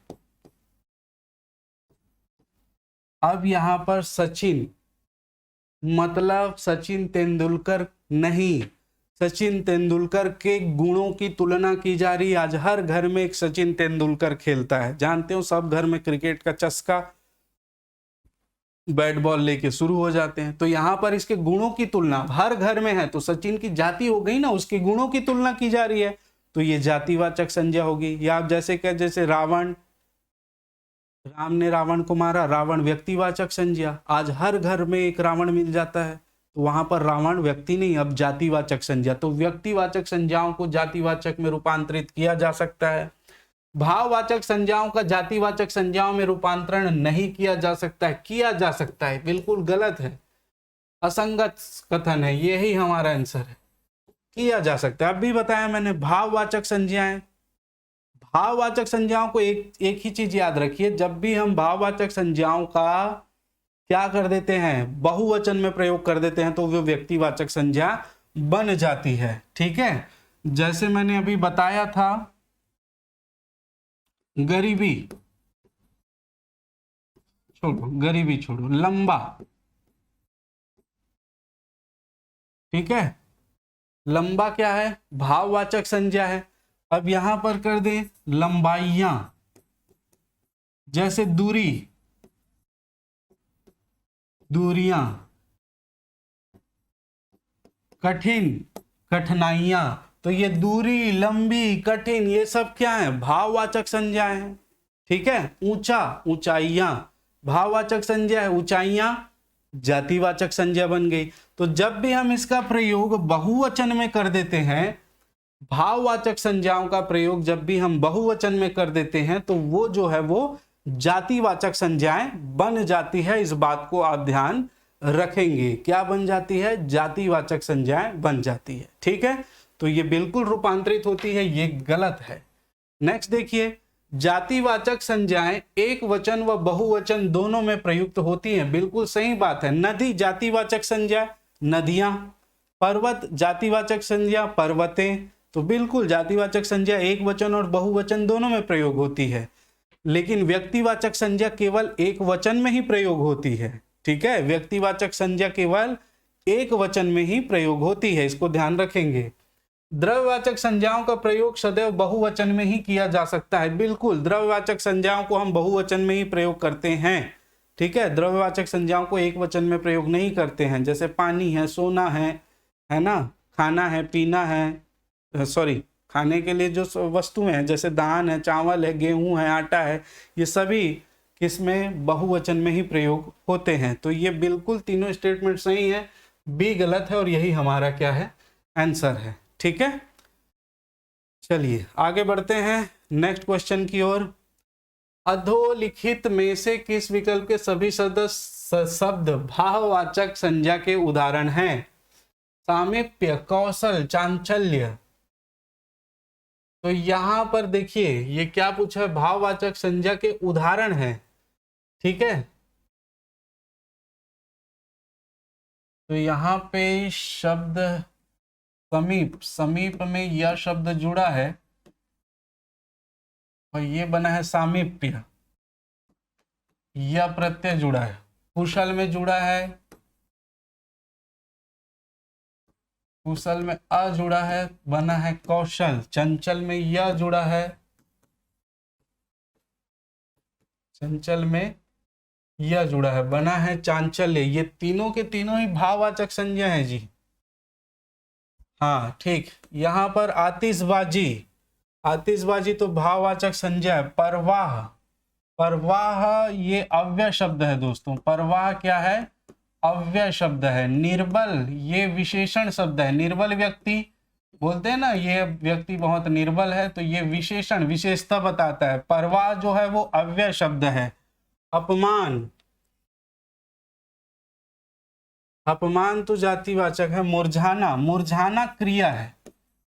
अब यहां पर सचिन मतलब सचिन तेंदुलकर नहीं, सचिन तेंदुलकर के गुणों की तुलना की जा रही है। आज हर घर में एक सचिन तेंदुलकर खेलता है, जानते हो सब घर में क्रिकेट का चस्का, बैट बॉल लेके शुरू हो जाते हैं। तो यहां पर इसके गुणों की तुलना हर घर में है, तो सचिन की जाति हो गई ना, उसके गुणों की तुलना की जा रही है, तो ये जातिवाचक संज्ञा होगी। या आप जैसे क्या, जैसे रावण, राम ने रावण को मारा, रावण व्यक्तिवाचक संज्ञा, आज हर घर में एक रावण मिल जाता है, तो वहां पर रावण व्यक्ति नहीं, अब जातिवाचक संज्ञा। तो व्यक्तिवाचक संज्ञाओं को जातिवाचक में रूपांतरित किया जा सकता है। भाववाचक संज्ञाओं का जातिवाचक संज्ञाओं में रूपांतरण नहीं किया जा सकता है, किया जा सकता है, बिल्कुल गलत है, असंगत कथन है, यही हमारा आंसर है, किया जा सकता है। अब भी बताया मैंने, भाववाचक संज्ञाएं, भाववाचक संज्ञाओं को एक ही चीज याद रखिए, जब भी हम भाववाचक संज्ञाओं का क्या कर देते हैं, बहुवचन में प्रयोग कर देते हैं, तो वो व्यक्तिवाचक संज्ञा बन जाती है। ठीक है, जैसे मैंने अभी बताया था, गरीबी छोड़ो, गरीबी छोड़ो, लंबा, ठीक है, लंबा क्या है, भाववाचक संज्ञा है। अब यहां पर कर दें लंबाइयां, जैसे दूरी, दूरियां, कठिन, कठिनाइयां, तो ये दूरी, लंबी, कठिन, ये सब क्या है, भाववाचक संज्ञा है। ठीक है, ऊंचा, ऊंचाइयां, भाववाचक संज्ञा है, ऊंचाइयां जातिवाचक संज्ञा बन गई। तो जब भी हम इसका प्रयोग बहुवचन में कर देते हैं, भाववाचक संज्ञाओं का प्रयोग जब भी हम बहुवचन में कर देते हैं, तो वो जो है वो जातिवाचक संज्ञाएं बन जाती है। इस बात को आप ध्यान रखेंगे, क्या बन जाती है, जातिवाचक संज्ञाएं बन जाती है। ठीक है, तो ये बिल्कुल रूपांतरित होती है, ये गलत है। नेक्स्ट देखिए, जातिवाचक संज्ञाएं एक वचन व बहुवचन दोनों में प्रयुक्त होती हैं। बिल्कुल सही बात है। नदी जातिवाचक संज्ञा नदियां, पर्वत जातिवाचक संज्ञा पर्वतें। तो बिल्कुल जातिवाचक संज्ञा एक वचन और बहुवचन दोनों में प्रयोग होती है, लेकिन व्यक्तिवाचक संज्ञा केवल एक वचन में ही प्रयोग होती है। ठीक है, व्यक्तिवाचक संज्ञा केवल एक वचन में ही प्रयोग होती है, इसको ध्यान रखेंगे। द्रव्यवाचक संज्ञाओं का प्रयोग सदैव बहुवचन में ही किया जा सकता है। बिल्कुल, द्रव्यवाचक संज्ञाओं को हम बहुवचन में ही प्रयोग करते हैं। ठीक है, द्रव्यवाचक संज्ञाओं को एक वचन में प्रयोग नहीं करते हैं। जैसे पानी है, सोना है ना, खाना है, पीना है, सॉरी, खाने के लिए जो वस्तुएं हैं जैसे दान है, चावल है, गेहूं है, आटा है, ये सभी किसमें बहुवचन में ही प्रयोग होते हैं। तो ये बिल्कुल तीनों स्टेटमेंट सही है, बी गलत है और यही हमारा क्या है, आंसर है। ठीक है, चलिए आगे बढ़ते हैं नेक्स्ट क्वेश्चन की ओर। अधोलिखित में से किस विकल्प के सभी शब्द भाववाचक संज्ञा के उदाहरण हैं? सामीप्य, कौशल, चांचल्य। तो यहां पर देखिए ये क्या पूछा है, भाववाचक संज्ञा के उदाहरण है। ठीक है, तो यहां पे शब्द समीप, समीप में यह शब्द जुड़ा है और ये बना है सामीप्य, यह प्रत्यय जुड़ा है। कुशल में जुड़ा है, कुशल में अ जुड़ा है, बना है कौशल। चंचल में यह जुड़ा है, चंचल में यह जुड़ा है, बना है चांचल्य। ये तीनों के तीनों ही भाववाचक संज्ञा है जी। हाँ ठीक, यहां पर आतिशबाजी, आतिशबाजी तो भाववाचक संज्ञा है। परवाह, परवाह ये अव्यय शब्द है दोस्तों। परवाह क्या है, अव्यय शब्द है। निर्बल ये विशेषण शब्द है। निर्बल व्यक्ति बोलते हैं ना, ये व्यक्ति बहुत निर्बल है, तो ये विशेषण विशेषता बताता है। परवाह जो है वो अव्यय शब्द है। अपमान, अपमान तो जातिवाचक है। मुरझाना, मुरझाना क्रिया है,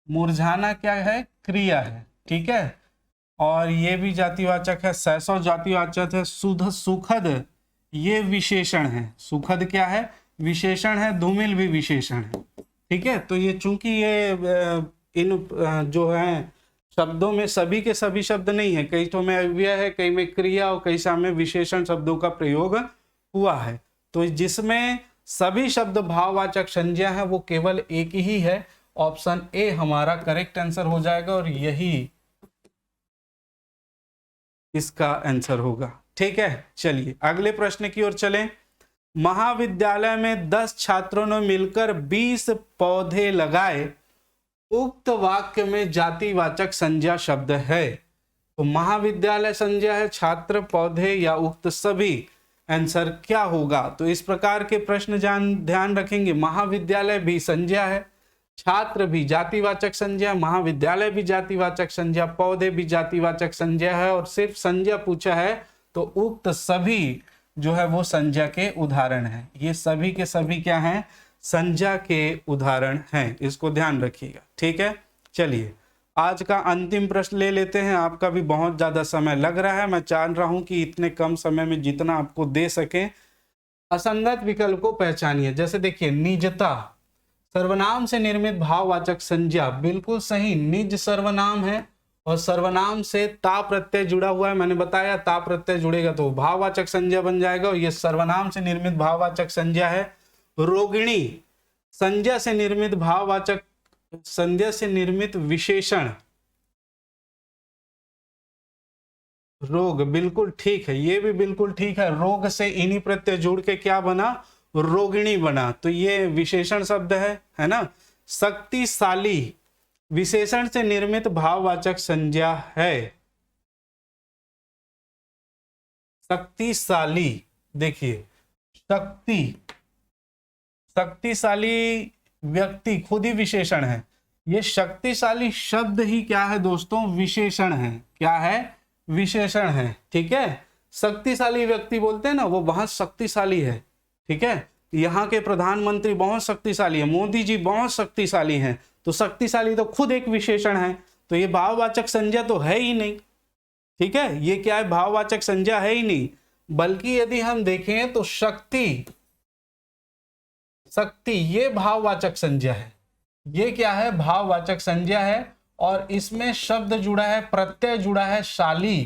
मुरझाना क्या है, क्रिया है। ठीक है, और ये भी जातिवाचक है। शैशव जातिवाचक है। सुध, सुखद ये विशेषण है। सुखद क्या है, विशेषण है। धूमिल भी विशेषण है। ठीक है, तो ये चूंकि ये इन जो है शब्दों में सभी के सभी शब्द नहीं है, कई तो में अव्यय है, कई में क्रिया और कई सामने विशेषण शब्दों का प्रयोग हुआ है। तो जिसमें सभी शब्द भाववाचक संज्ञा है वो केवल एक ही है। ऑप्शन ए हमारा करेक्ट आंसर हो जाएगा और यही इसका आंसर होगा। ठीक है, चलिए अगले प्रश्न की ओर चलें। महाविद्यालय में 10 छात्रों ने मिलकर 20 पौधे लगाए, उक्त वाक्य में जातिवाचक संज्ञा शब्द है। तो महाविद्यालय संज्ञा है, छात्र, पौधे या उक्त सभी, आंसर क्या होगा? तो इस प्रकार के प्रश्न ध्यान रखेंगे। महाविद्यालय भी संज्ञा है, छात्र भी जातिवाचक संज्ञा, महाविद्यालय भी जातिवाचक संज्ञा, पौधे भी जातिवाचक संज्ञा है, और सिर्फ संज्ञा पूछा है तो उक्त सभी जो है वो संज्ञा के उदाहरण हैं। ये सभी के सभी क्या हैं, संज्ञा के उदाहरण हैं, इसको ध्यान रखिएगा। ठीक है, चलिए आज का अंतिम प्रश्न ले लेते हैं। आपका भी बहुत ज्यादा समय लग रहा है, मैं चाह रहा हूं कि इतने कम समय में जितना आपको दे सकें। असंगत विकल्प को पहचानिए। जैसे देखिए, निजता सर्वनाम से निर्मित भाववाचक संज्ञा, बिल्कुल सही, निज सर्वनाम है और सर्वनाम से ता प्रत्यय जुड़ा हुआ है। मैंने बताया ता प्रत्यय जुड़ेगा तो भाववाचक संज्ञा बन जाएगा और ये सर्वनाम से निर्मित भाववाचक संज्ञा है। रोगिणी संज्ञा से निर्मित भाववाचक, संज्ञा से निर्मित विशेषण। रोग बिल्कुल ठीक है, ये भी बिल्कुल ठीक है। रोग से इन्हीं प्रत्यय जुड़ के क्या बना, रोगिणी बना, तो ये विशेषण शब्द है ना। शक्तिशाली विशेषण से निर्मित भाववाचक संज्ञा है। शक्तिशाली, देखिए शक्ति, शक्तिशाली व्यक्ति खुद ही विशेषण है। ये शक्तिशाली शब्द ही क्या है दोस्तों, विशेषण है। क्या है, विशेषण है। ठीक है, शक्तिशाली व्यक्ति बोलते हैं ना, वो बहुत शक्तिशाली है। ठीक है, यहाँ के प्रधानमंत्री बहुत शक्तिशाली है, मोदी जी बहुत शक्तिशाली हैं, तो शक्तिशाली तो खुद एक विशेषण है। तो ये भाववाचक संज्ञा तो है ही नहीं, ठीक है, ये क्या है, भाववाचक संज्ञा है ही नहीं। बल्कि यदि हम देखें तो शक्ति, शक्ति ये भाववाचक संज्ञा है, ये क्या है, भाववाचक संज्ञा है, और इसमें शब्द जुड़ा है, प्रत्यय जुड़ा है शाली,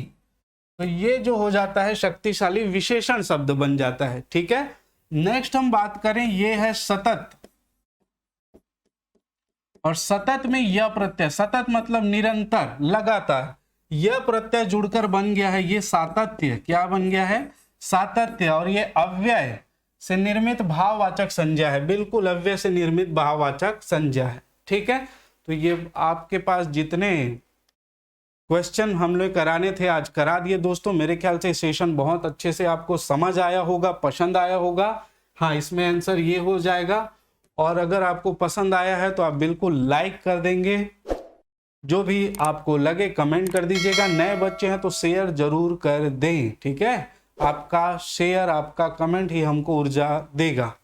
तो ये जो हो जाता है शक्तिशाली, विशेषण शब्द बन जाता है, ठीक है। नेक्स्ट हम बात करें, ये है सतत, और सतत में यह प्रत्यय, सतत मतलब निरंतर, लगातार, यह प्रत्यय जुड़कर बन गया है ये सातत्य, क्या बन गया है, सातत्य, और ये अव्यय से निर्मित भाववाचक संज्ञा है, बिल्कुल अव्यय से निर्मित भाववाचक संज्ञा है, ठीक है। तो ये आपके पास जितने क्वेश्चन हम लोग कराने थे आज करा दिए दोस्तों। मेरे ख्याल से सेशन बहुत अच्छे से आपको समझ आया होगा, पसंद आया होगा। हाँ, इसमें आंसर ये हो जाएगा, और अगर आपको पसंद आया है तो आप बिल्कुल लाइक कर देंगे, जो भी आपको लगे कमेंट कर दीजिएगा। नए बच्चे हैं तो शेयर जरूर कर दें, ठीक है, आपका शेयर, आपका कमेंट ही हमको ऊर्जा देगा।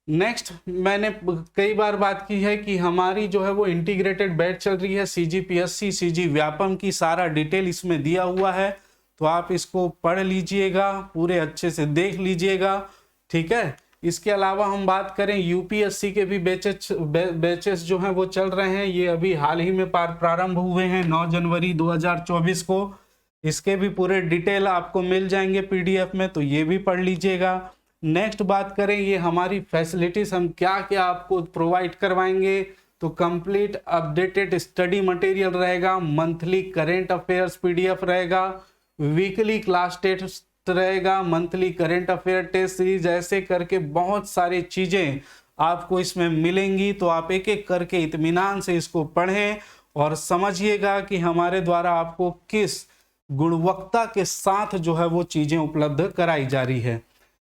नेक्स्ट, मैंने कई बार बात की है कि हमारी जो है वो इंटीग्रेटेड बैच चल रही है, CGPSC CG व्यापम की, सारा डिटेल इसमें दिया हुआ है, तो आप इसको पढ़ लीजिएगा, पूरे अच्छे से देख लीजिएगा, ठीक है। इसके अलावा हम बात करें UPSC के भी बैचेस जो हैं वो चल रहे हैं, ये अभी हाल ही में प्रारंभ हुए हैं 9 जनवरी 2024 को। इसके भी पूरे डिटेल आपको मिल जाएंगे PDF में, तो ये भी पढ़ लीजिएगा। नेक्स्ट बात करें, ये हमारी फैसिलिटीज हम क्या क्या आपको प्रोवाइड करवाएंगे, तो कंप्लीट अपडेटेड स्टडी मटेरियल रहेगा, मंथली करेंट अफेयर्स PDF रहेगा, वीकली क्लास टेस्ट रहेगा, monthly current affair test series, ऐसे करके बहुत सारी चीजें आपको इसमें मिलेंगी। तो आप एक एक करके इत्मीनान से इसको पढ़ें और समझिएगा कि हमारे द्वारा आपको किस गुणवत्ता के साथ जो है वो चीजें उपलब्ध कराई जा रही है।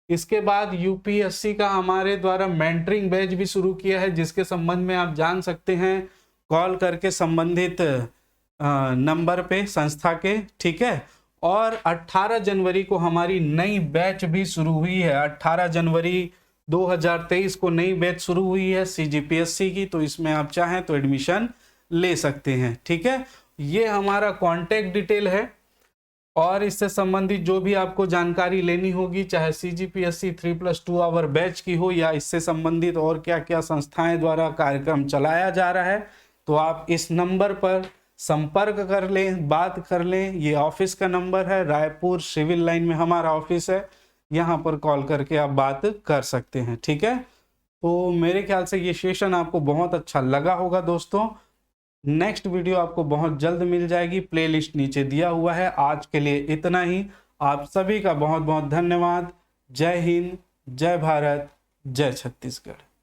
इसके बाद UPSC का हमारे द्वारा मेंटरिंग बैच भी शुरू किया है, जिसके संबंध में आप जान सकते हैं कॉल करके संबंधित नंबर पे संस्था के, ठीक है। और 18 जनवरी को हमारी नई बैच भी शुरू हुई है, 18 जनवरी 2023 को नई बैच शुरू हुई है CGPSC की, तो इसमें आप चाहें तो एडमिशन ले सकते हैं, ठीक है। ये हमारा कॉन्टैक्ट डिटेल है, और इससे संबंधित जो भी आपको जानकारी लेनी होगी, चाहे CGPSC 3+2 आवर बैच की हो, या इससे संबंधित और क्या क्या संस्थाएं द्वारा कार्यक्रम चलाया जा रहा है, तो आप इस नंबर पर संपर्क कर लें, बात कर लें। ये ऑफिस का नंबर है, रायपुर सिविल लाइन में हमारा ऑफिस है, यहाँ पर कॉल करके आप बात कर सकते हैं, ठीक है। तो मेरे ख्याल से ये सेशन आपको बहुत अच्छा लगा होगा दोस्तों। नेक्स्ट वीडियो आपको बहुत जल्द मिल जाएगी, प्लेलिस्ट नीचे दिया हुआ है। आज के लिए इतना ही, आप सभी का बहुत बहुत धन्यवाद। जय हिंद, जय भारत, जय छत्तीसगढ़।